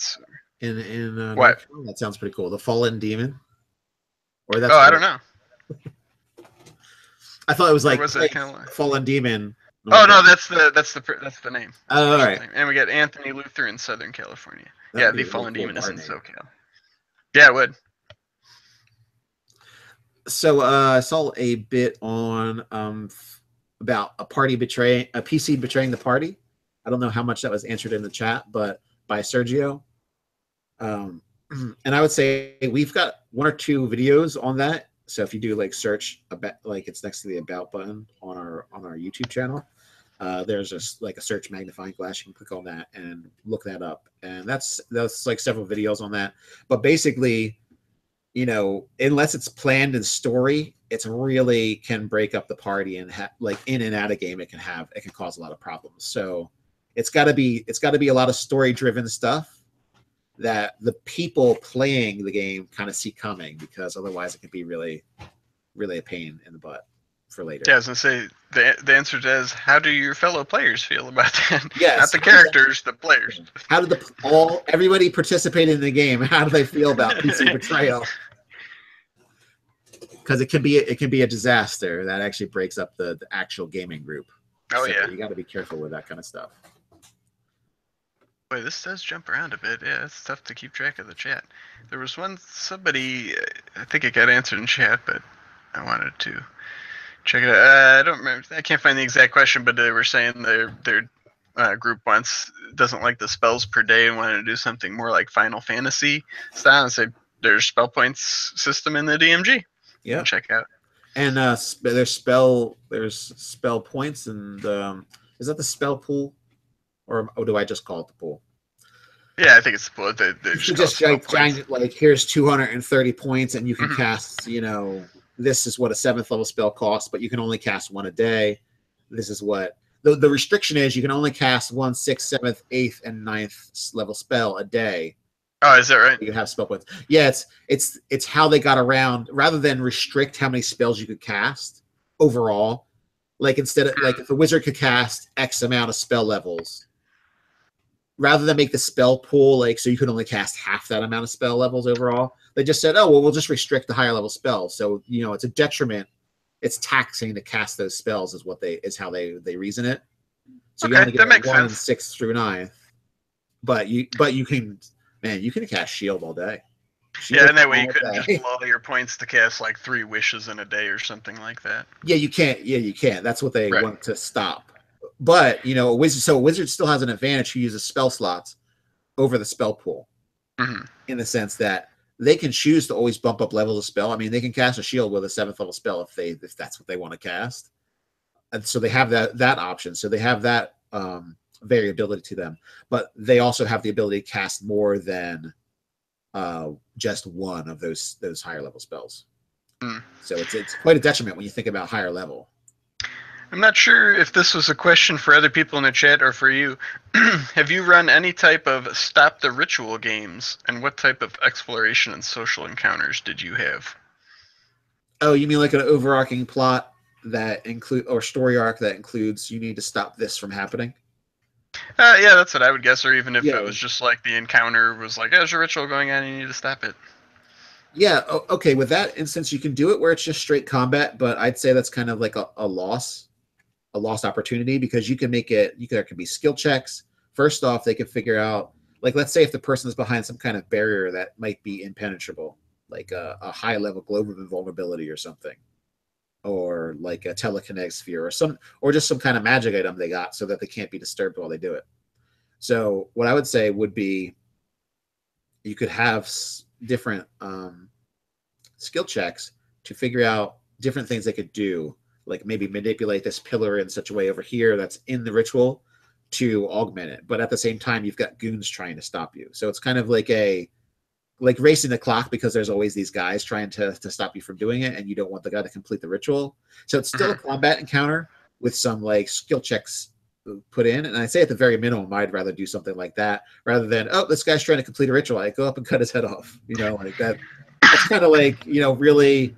in what? NorCal? That sounds pretty cool. The Fallen Demon. Or that's I don't know. I thought it was like Fallen Demon. Oh no, that's the name. Oh, all right. And we got Anthony Luther in Southern California. Yeah, the Fallen Demon is in SoCal. Yeah, it would. So I saw a bit on about a PC betraying the party. I don't know how much that was answered in the chat, but by Sergio. And I would say we've got 1 or 2 videos on that. So if you do like search about, like it's next to the about button on our YouTube channel, there's just like a search magnifying glass. You can click on that and look that up. And that's like several videos on that. But basically, you know, unless it's planned in story, it's really can break up the party and like in and out of game. It can cause a lot of problems. So it's got to be a lot of story driven stuff that the people playing the game kind of see coming, because otherwise it can be really, really a pain in the butt for later. Yeah, I was gonna say the answer is, how do your fellow players feel about that? Yes, not the characters, the players. How did everybody participating in the game? How do they feel about PC betrayal? Because it can be a disaster that actually breaks up the actual gaming group. Oh, so yeah, you got to be careful with that kind of stuff. Boy, this does jump around a bit. Yeah, it's tough to keep track of the chat. There was somebody, I think it got answered in chat, but I wanted to check it out. I don't remember. I can't find the exact question, but they were saying their group doesn't like the spells per day and wanted to do something more like Final Fantasy style, and say there's spell points system in the DMG. Yeah, check out. And there's spell points, and is that the spell pool? Or do I just call it the pool? Yeah, I think it's the pool. They just giant, like, here's 230 points, and you can cast, you know, this is what a 7th level spell costs, but you can only cast 1 a day. This is what the restriction is. You can only cast 1 6th, 7th, 8th, and 9th level spell a day. Oh, is that right? You have spell points. Yeah, it's how they got around, rather than restrict how many spells you could cast overall. Like, instead of, like, if a wizard could cast X amount of spell levels, rather than make the spell pool like so you could only cast half that amount of spell levels overall, they just said, oh well, we'll just restrict the higher level spells. So, you know, it's a detriment. It's taxing to cast those spells is how they reason it. So you only get 1 6th through 9th, but you can cast shield all day. Yeah, and that way you couldn't just blow all your points to cast like 3 wishes in a day or something like that. Yeah, you can't. Yeah, you can't. That's what they want to stop. But, you know, a wizard still has an advantage who uses spell slots over the spell pool, in the sense that they can choose to always bump up levels of spell. I mean, they can cast a shield with a 7th level spell if that's what they want to cast, and so they have that option. So they have that variability to them, but they also have the ability to cast more than just one of those higher level spells. So it's quite a detriment when you think about higher level. I'm not sure if this was a question for other people in the chat or for you. Have you run any type of stop the ritual games, and what type of exploration and social encounters did you have? Oh, you mean like an overarching plot that or story arc that includes you need to stop this from happening? Yeah, that's what I would guess. Or even if it was just like the encounter was like, there's a ritual going on and you need to stop it. Yeah, okay. With that instance, you can do it where it's just straight combat, but I'd say that's kind of like a lost opportunity, because you can make it. There can be skill checks. First off, they can figure out, like, let's say if the person is behind some kind of barrier that might be impenetrable, like a high level globe of invulnerability or something, or like a telekinetic sphere or just some kind of magic item they got so that they can't be disturbed while they do it. So what I would say would be, you could have different skill checks to figure out different things they could do, like maybe manipulate this pillar in such a way over here that's in the ritual to augment it. But at the same time, you've got goons trying to stop you. So it's kind of like like racing the clock, because there's always these guys trying to stop you from doing it, and you don't want the guy to complete the ritual. So it's still a combat encounter with some like skill checks put in. And I say at the very minimum, I'd rather do something like that rather than, oh, this guy's trying to complete a ritual, I go up and cut his head off. You know, like that. That's kind of like, you know, really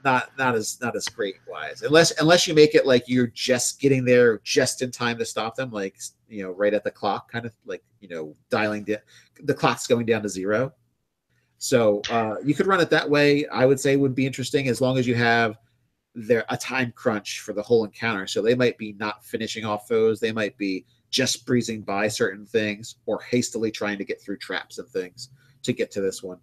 not as great wise, unless you make it like you're just getting there just in time to stop them, like, you know, right at the clock, kind of like, you know, dialing the clock's going down to 0. So you could run it that way. I would say would be interesting, as long as you have a time crunch for the whole encounter. So they might be not finishing off foes, they might be just breezing by certain things, or hastily trying to get through traps and things to get to this one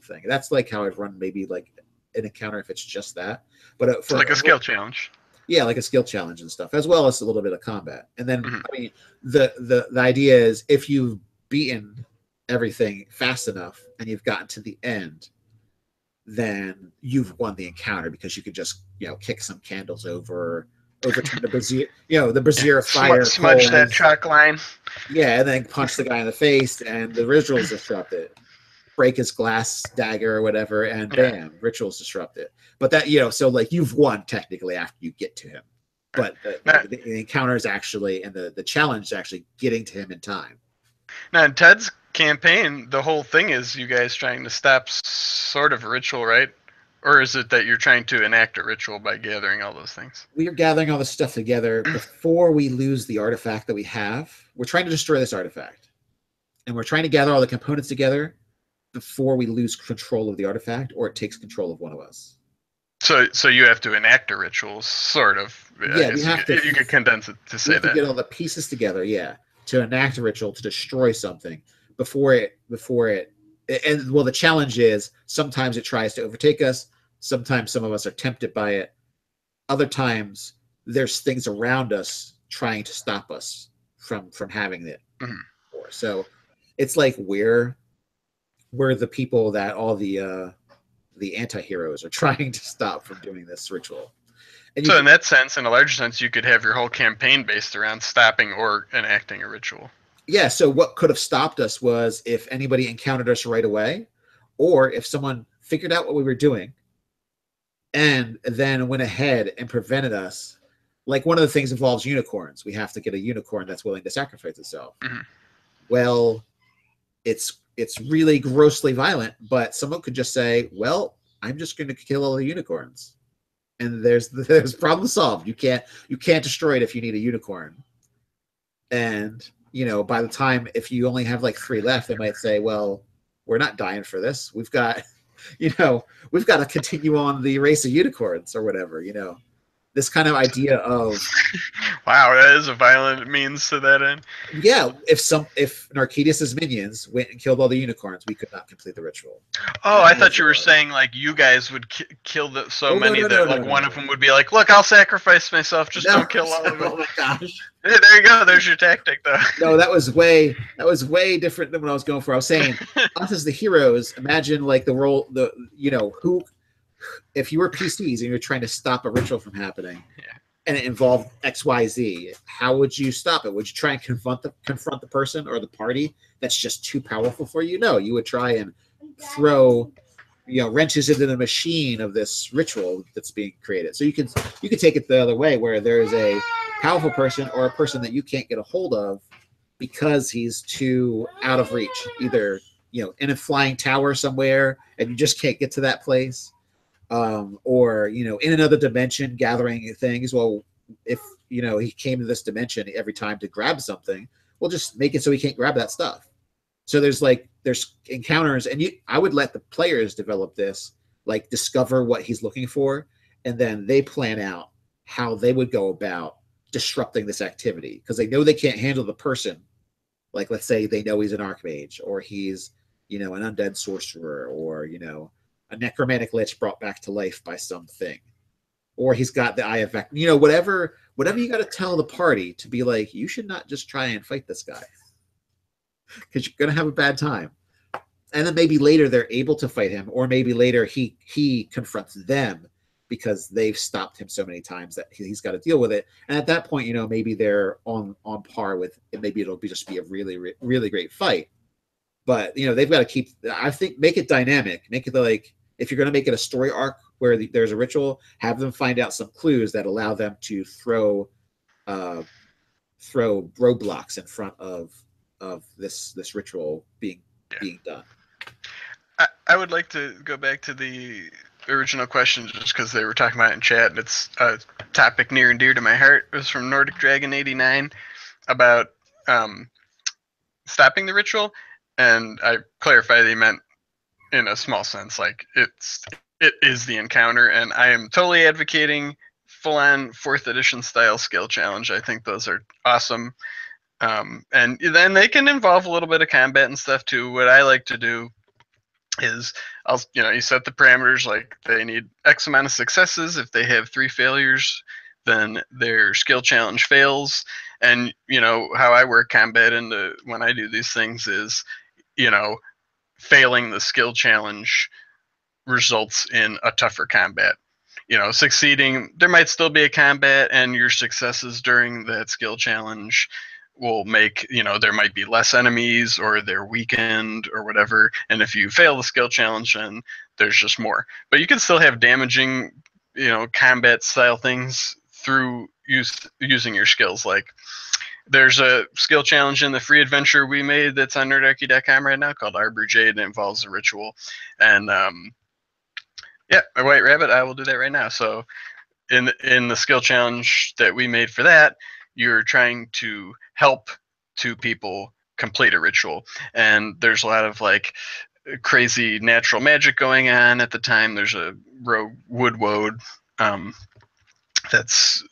thing. That's like how I'd run maybe like an encounter if it's just that. But for like a skill challenge. Yeah, like a skill challenge and stuff, as well as a little bit of combat. And then I mean, the idea is, if you've beaten everything fast enough and you've gotten to the end, then you've won the encounter, because you could just, you know, kick some candles over, overturn the brazier, you know, the brazier of fire, smudge that chalk line. Yeah, and then punch the guy in the face, and the ritual's disrupted. Break his glass dagger or whatever, and bam, ritual's disrupted. But that, you know, so like you've won technically after you get to him. But the encounter is actually, and the challenge is actually getting to him in time. Now, in Ted's campaign, the whole thing is you guys trying to stop sort of a ritual, right? Or is it that you're trying to enact a ritual by gathering all those things? We are gathering all this stuff together before we lose the artifact that we have. We're trying to destroy this artifact. And we're trying to gather all the components together before we lose control of the artifact, or it takes control of one of us. So you have to enact a ritual, sort of. Yeah, you could condense it to say that. To get all the pieces together, yeah, to enact a ritual to destroy something before it. And well, the challenge is sometimes it tries to overtake us. Sometimes some of us are tempted by it. Other times there's things around us trying to stop us from having it. So it's like we're the people that all the anti-heroes are trying to stop from doing this ritual. And so in that sense, in a larger sense, you could have your whole campaign based around stopping or enacting a ritual. Yeah, so what could have stopped us was if anybody encountered us right away, or if someone figured out what we were doing and then went ahead and prevented us. Like, one of the things involves unicorns. We have to get a unicorn that's willing to sacrifice itself. Well, it's really grossly violent, but someone could just say, well, I'm just going to kill all the unicorns. And there's problem solved. You can't destroy it if you need a unicorn. And, you know, by the time, if you only have like 3 left, they might say, well, we're not dying for this. We've got, you know, we've got to continue on the race of unicorns or whatever, you know. This kind of idea of wow, that is a violent means to that end. Yeah, if Narcidius's minions went and killed all the unicorns, we could not complete the ritual. Oh, I thought you were saying like you guys would kill many that one of them would be like, look, I'll sacrifice myself, just don't kill all of them. Oh my gosh. Hey, there you go. There's your tactic, though. No, that was way different than what I was going for. I was saying, us as the heroes, imagine like who. If you were PCs and you're trying to stop a ritual from happening, and it involved XYZ, how would you stop it? Would you try and confront the person or the party that's just too powerful for you? No, you would try and throw, wrenches into the machine of this ritual that's being created. So you could take it the other way, where there is a powerful person or a person that you can't get a hold of because he's too out of reach, either in a flying tower somewhere and you just can't get to that place. Or in another dimension gathering things. Well, if he came to this dimension every time to grab something, we'll just make it so he can't grab that stuff. So there's encounters, and I would let the players develop this, like discover what he's looking for, and then they plan out how they would go about disrupting this activity, because they know they can't handle the person. Like, let's say they know he's an archmage, or he's an undead sorcerer, or a necromantic lich brought back to life by something, or he's got the eye of whatever you got to tell the party to be like, you should not just try and fight this guy because you're gonna have a bad time. And then maybe later they're able to fight him, or maybe later he confronts them because they've stopped him so many times that he's got to deal with it. And at that point, maybe they're on par with it. Maybe it'll just be a really, really great fight. But they've got to keep. I think make it dynamic. Make it like if you're going to make it a story arc where there's a ritual, have them find out some clues that allow them to throw roadblocks in front of this ritual being done. I would like to go back to the original question just because they were talking about it in chat, and it's a topic near and dear to my heart. It was from Nordic Dragon 89 about stopping the ritual, and I clarified they meant in a small sense, like it is the encounter, and I am totally advocating full-on 4th edition style skill challenge. I think those are awesome. And then they can involve a little bit of combat and stuff too. What I like to do is you set the parameters, like they need X amount of successes. If they have 3 failures, then their skill challenge fails. And how I work combat into when I do these things is, failing the skill challenge results in a tougher combat. Succeeding, there might still be a combat, and your successes during that skill challenge will make, there might be less enemies, or they're weakened or whatever. And if you fail the skill challenge, then there's just more. But you can still have damaging, combat style things through using your skills. Like there's a skill challenge in the free adventure we made that's on nerdarchy.com right now called Arbor Jade. It involves a ritual. And yeah, my White Rabbit, I will do that right now. So in the skill challenge that we made for that, you're trying to help 2 people complete a ritual. And there's a lot of like crazy natural magic going on at the time. There's a rogue wood woad that's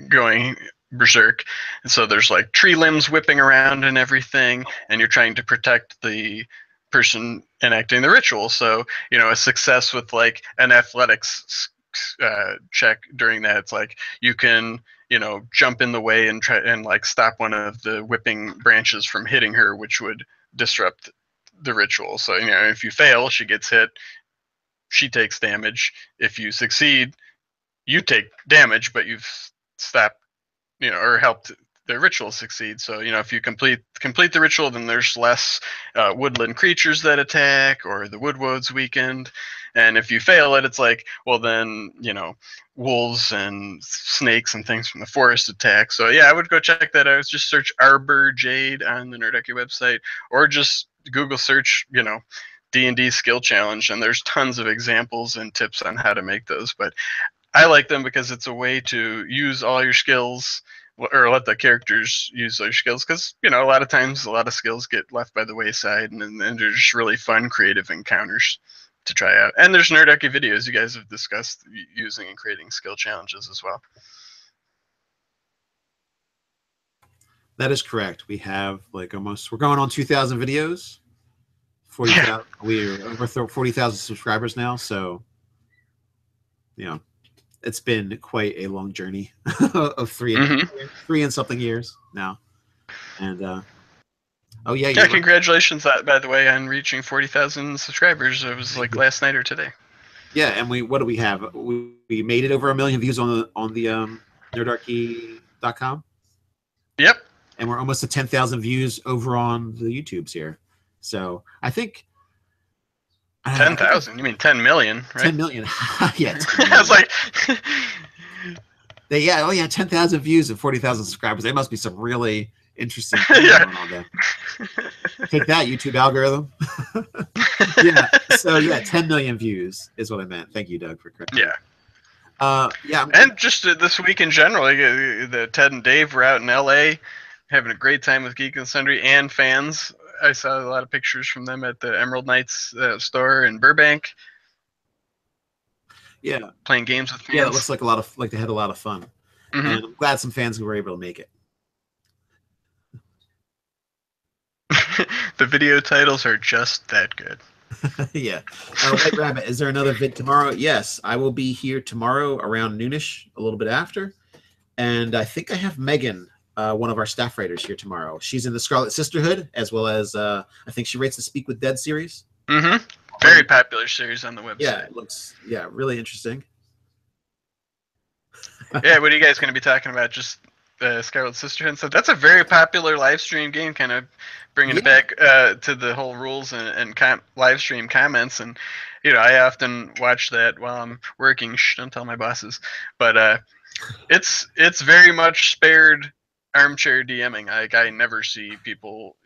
going berserk. And so there's like tree limbs whipping around and everything, and you're trying to protect the person enacting the ritual. So a success with like an athletics check during that, it's like you can jump in the way and try and like stop one of the whipping branches from hitting her, which would disrupt the ritual. So if you fail, she gets hit, she takes damage. If you succeed, you take damage, but you've stopped or helped the ritual succeed. So if you complete the ritual, then there's less woodland creatures that attack, or the woodwoad's weakened. And if you fail it, it's like, well, then wolves and snakes and things from the forest attack. So yeah, I would go check that out. Just search Arbor Jade on the Nerdarchy website, or just Google search D&D skill challenge, and there's tons of examples and tips on how to make those. But I like them because it's a way to use all your skills, or let the characters use their skills, because a lot of times a lot of skills get left by the wayside, and they're just really fun, creative encounters to try out. And there's Nerdarchy videos you guys have discussed using and creating skill challenges as well. That is correct. We have we're going on 2,000 videos. 40,000. We're over 40,000 subscribers now, so it's been quite a long journey of 3 and something years now. And oh yeah, congratulations, by the way, on reaching 40,000 subscribers. It was like last night or today. Yeah, and what do we have? We made it over 1 million views on the nerdarchy.com. Yep. And we're almost at 10,000 views over on the YouTubes here. So I think 10,000. You mean 10 million, right? 10 million. Yeah. 10 million. I was like, 10,000 views and 40,000 subscribers. There must be some really interesting things going on there. Take that, YouTube algorithm. Yeah. So yeah, 10 million views is what I meant. Thank you, Doug, for correcting. Yeah. Yeah. And just this week in general, the Ted and Dave were out in LA having a great time with Geek and Sundry and fans. I saw a lot of pictures from them at the Emerald Knights store in Burbank. Yeah, playing games with fans. Yeah, it looks like they had a lot of fun, and I'm glad some fans were able to make it. The video titles are just that good. Yeah. White Rabbit, is there another vid tomorrow? Yes, I will be here tomorrow around noonish, a little bit after, and I think I have Megan, one of our staff writers, here tomorrow. She's in the Scarlet Sisterhood, as well as I think she writes the Speak with Dead series. Very popular series on the website. Yeah, it looks really interesting. Yeah, what are you guys going to be talking about? Just Scarlet Sisterhood said, that's a very popular live stream game, kind of bringing it back to the whole rules and live stream comments. And, I often watch that while I'm working. Shh, don't tell my bosses. But it's very much spared armchair DMing. Like, I never see people,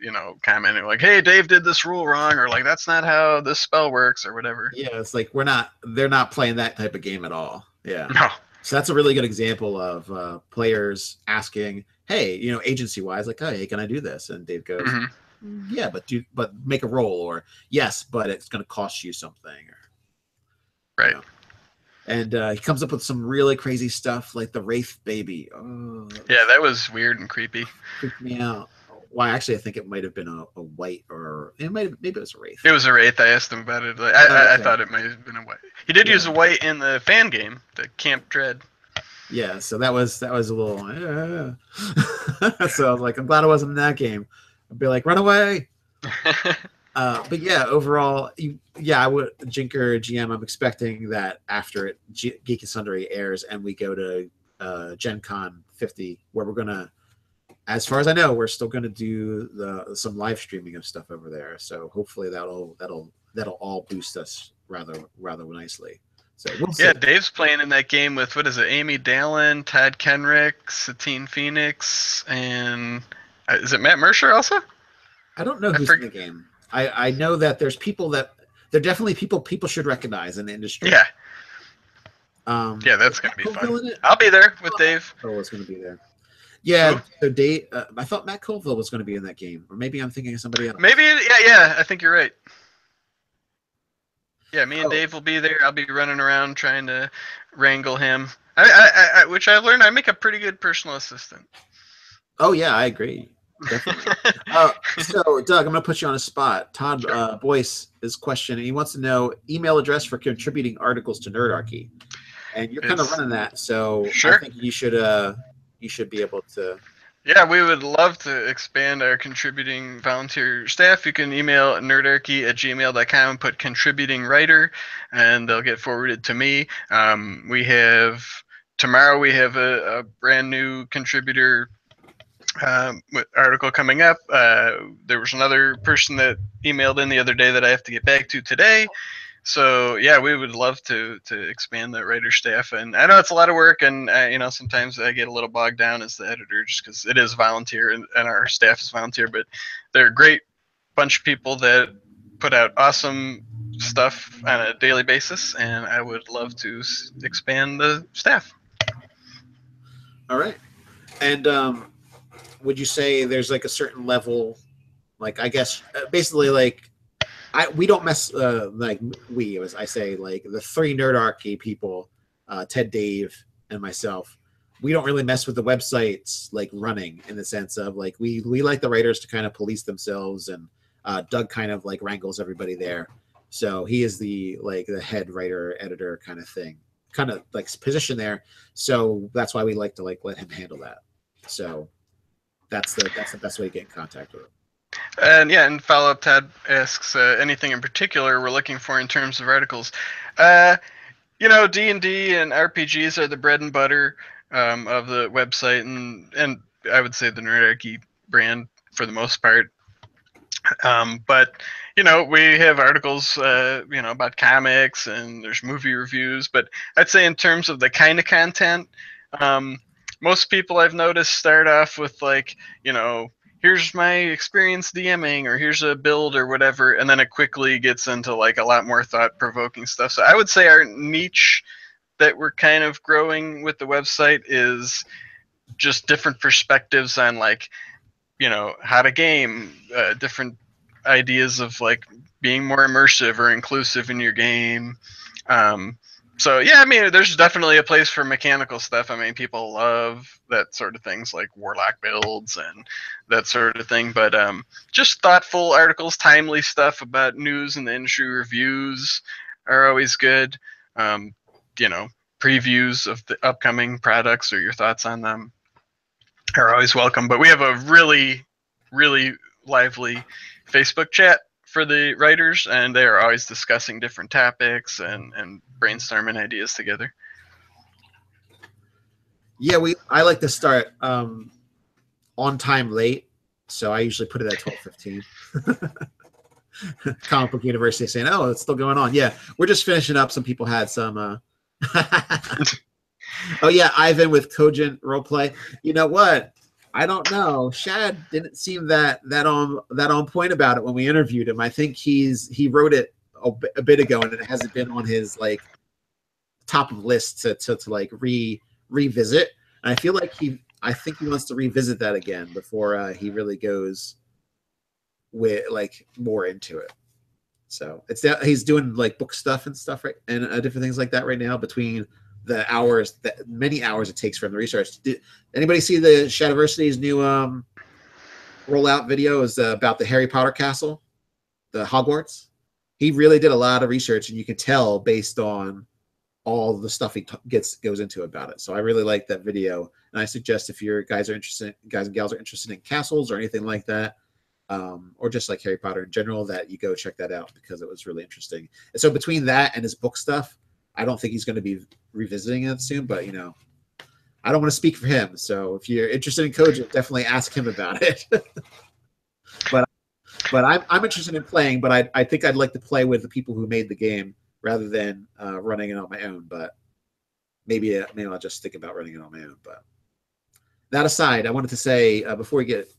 commenting like, hey, Dave did this rule wrong, or like, that's not how this spell works, or whatever. Yeah, it's like they're not playing that type of game at all. Yeah. No. So that's a really good example of players asking, hey, agency wise, like, hey, can I do this? And Dave goes, yeah, but make a roll, or yes, but it's going to cost you something. Or, right. And he comes up with some really crazy stuff like the Wraith Baby. Oh, yeah, that was weird and creepy. Freaked me out. Well, actually, I think it might have been a white, or maybe it was a Wraith. It was a Wraith. I asked him about it. Like, I thought it might have been a white. He did use a white in the fan game, the Camp Dread. Yeah, so that was a little. So I was like, I'm glad I wasn't in that game. I'd be like, run away. But yeah, overall, I would Jinker GM. I'm expecting that after it Geek and Sundry airs and we go to Gen Con 50, where we're gonna, as far as I know, we're still gonna do some live streaming of stuff over there. So hopefully that'll all boost us rather nicely. So we'll see. Yeah, Dave's playing in that game with, what is it, Amy Dallin, Todd Kenrick, Satine Phoenix, and is it Matt Mercer also? I don't know who's in the game. I know that there's people that they're definitely people should recognize in the industry. Yeah. Yeah, that's gonna be fun. I'll be there with Dave. Oh, it's gonna be there. Yeah. So Dave, I thought Matt Colville was going to be in that game, or maybe I'm thinking of somebody else. Maybe, yeah. I think you're right. Yeah, me and Dave will be there. I'll be running around trying to wrangle him. Which I learned I make a pretty good personal assistant. Oh yeah, I agree. Definitely. So Doug, I'm going to put you on a spot. Todd Boyce is questioning. He wants to know email address for contributing articles to Nerdarchy, and you're kind of running that. So I think you should be able to. Yeah, we would love to expand our contributing volunteer staff. You can email nerdarchy@gmail.com and put contributing writer, and they'll get forwarded to me. Tomorrow we have a brand new contributor article coming up. There was another person that emailed in the other day that I have to get back to today. So yeah, we would love to expand the writer staff, and I know it's a lot of work, and sometimes I get a little bogged down as the editor just because it is volunteer and our staff is volunteer, but they're a great bunch of people that put out awesome stuff on a daily basis, and I would love to expand the staff. All right, and would you say there's like a certain level, like I guess basically like. We don't mess as I say, like the three Nerdarchy people, Ted, Dave, and myself. We don't really mess with the websites like running in the sense of like we like the writers to kind of police themselves, and Doug kind of like wrangles everybody there. So he is the head writer editor kind of thing, kind of like position there. So that's why we like to let him handle that. So that's the best way to get in contact with him. And follow up, Todd asks anything in particular we're looking for in terms of articles. D&D and RPGs are the bread and butter of the website, and I would say the Nerdarchy brand for the most part. But we have articles about comics, and there's movie reviews. But I'd say in terms of the kind of content, most people I've noticed start off with here's my experience DMing, or here's a build or whatever, and then it quickly gets into like a lot more thought-provoking stuff. So I would say our niche that we're kind of growing with the website is just different perspectives on how to game, different ideas of like being more immersive or inclusive in your game. So yeah, I mean, there's definitely a place for mechanical stuff. I mean, people love that sort of things like Warlock builds and that sort of thing. But just thoughtful articles, timely stuff about news and the industry, reviews are always good. Previews of the upcoming products or your thoughts on them are always welcome. But we have a really, really lively Facebook chat for the writers, and they are always discussing different topics and brainstorming ideas together. Yeah, I like to start on time late, so I usually put it at 12:15. Comic Book University saying, "Oh, it's still going on." Yeah, we're just finishing up. Some people had some. Oh yeah, Ivan with Cogent roleplay. You know what? I don't know. Shad didn't seem that on point about it when we interviewed him. I think he wrote it a bit ago, and it hasn't been on his like top of list to like revisit. And I feel like I think he wants to revisit that again before he really goes with like more into it. So it's that he's doing like book stuff and stuff, right, and different things like that right now between the hours that many hours it takes for him to research. Did anybody see the Shadiversity's new rollout video? Is about the Harry Potter castle, the Hogwarts. He really did a lot of research, and you can tell based on all the stuff he goes into about it. So I really like that video, and I suggest if your guys and gals are interested in castles or anything like that, or just like Harry Potter in general, that you go check that out because it was really interesting. And so between that and his book stuff, I don't think he's going to be revisiting it soon, but I don't want to speak for him. So if you're interested in Cogent, definitely ask him about it. but I'm interested in playing, but I think I'd like to play with the people who made the game rather than running it on my own. But maybe I'll just think about running it on my own. But that aside, I wanted to say before we get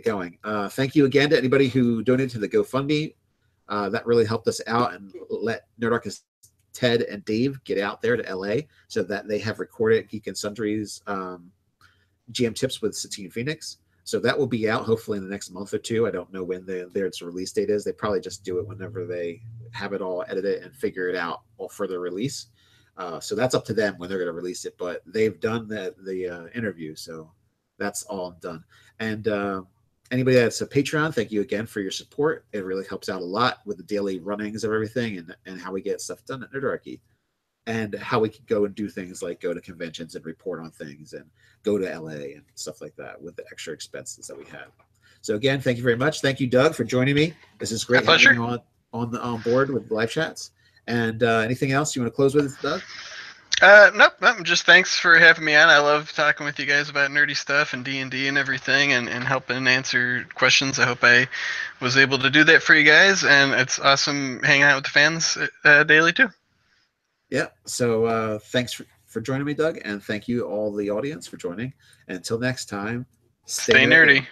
going, thank you again to anybody who donated to the GoFundMe. That really helped us out and let Nerdarch, Ted and Dave get out there to LA so that they have recorded Geek and Sundry's GM tips with Satine Phoenix. So that will be out hopefully in the next month or two. I don't know when their release date is. They probably just do it whenever they have it all edited and figure it out all for their release. So that's up to them when they're going to release it. But they've done the interview, so that's all done. And anybody that's a Patreon, thank you again for your support. It really helps out a lot with the daily runnings of everything and how we get stuff done at Nerdarchy, and how we can go and do things like go to conventions and report on things and go to LA and stuff like that with the extra expenses that we have. So again, thank you very much. Thank you, Doug, for joining me. This is great having you on board with live chats. And anything else you want to close with, Doug? Nope. Just thanks for having me on. I love talking with you guys about nerdy stuff and D&D and everything, and helping answer questions. I hope I was able to do that for you guys, and it's awesome hanging out with the fans daily too. Yeah. So thanks for joining me, Doug, and thank you all the audience for joining. And until next time, stay nerdy.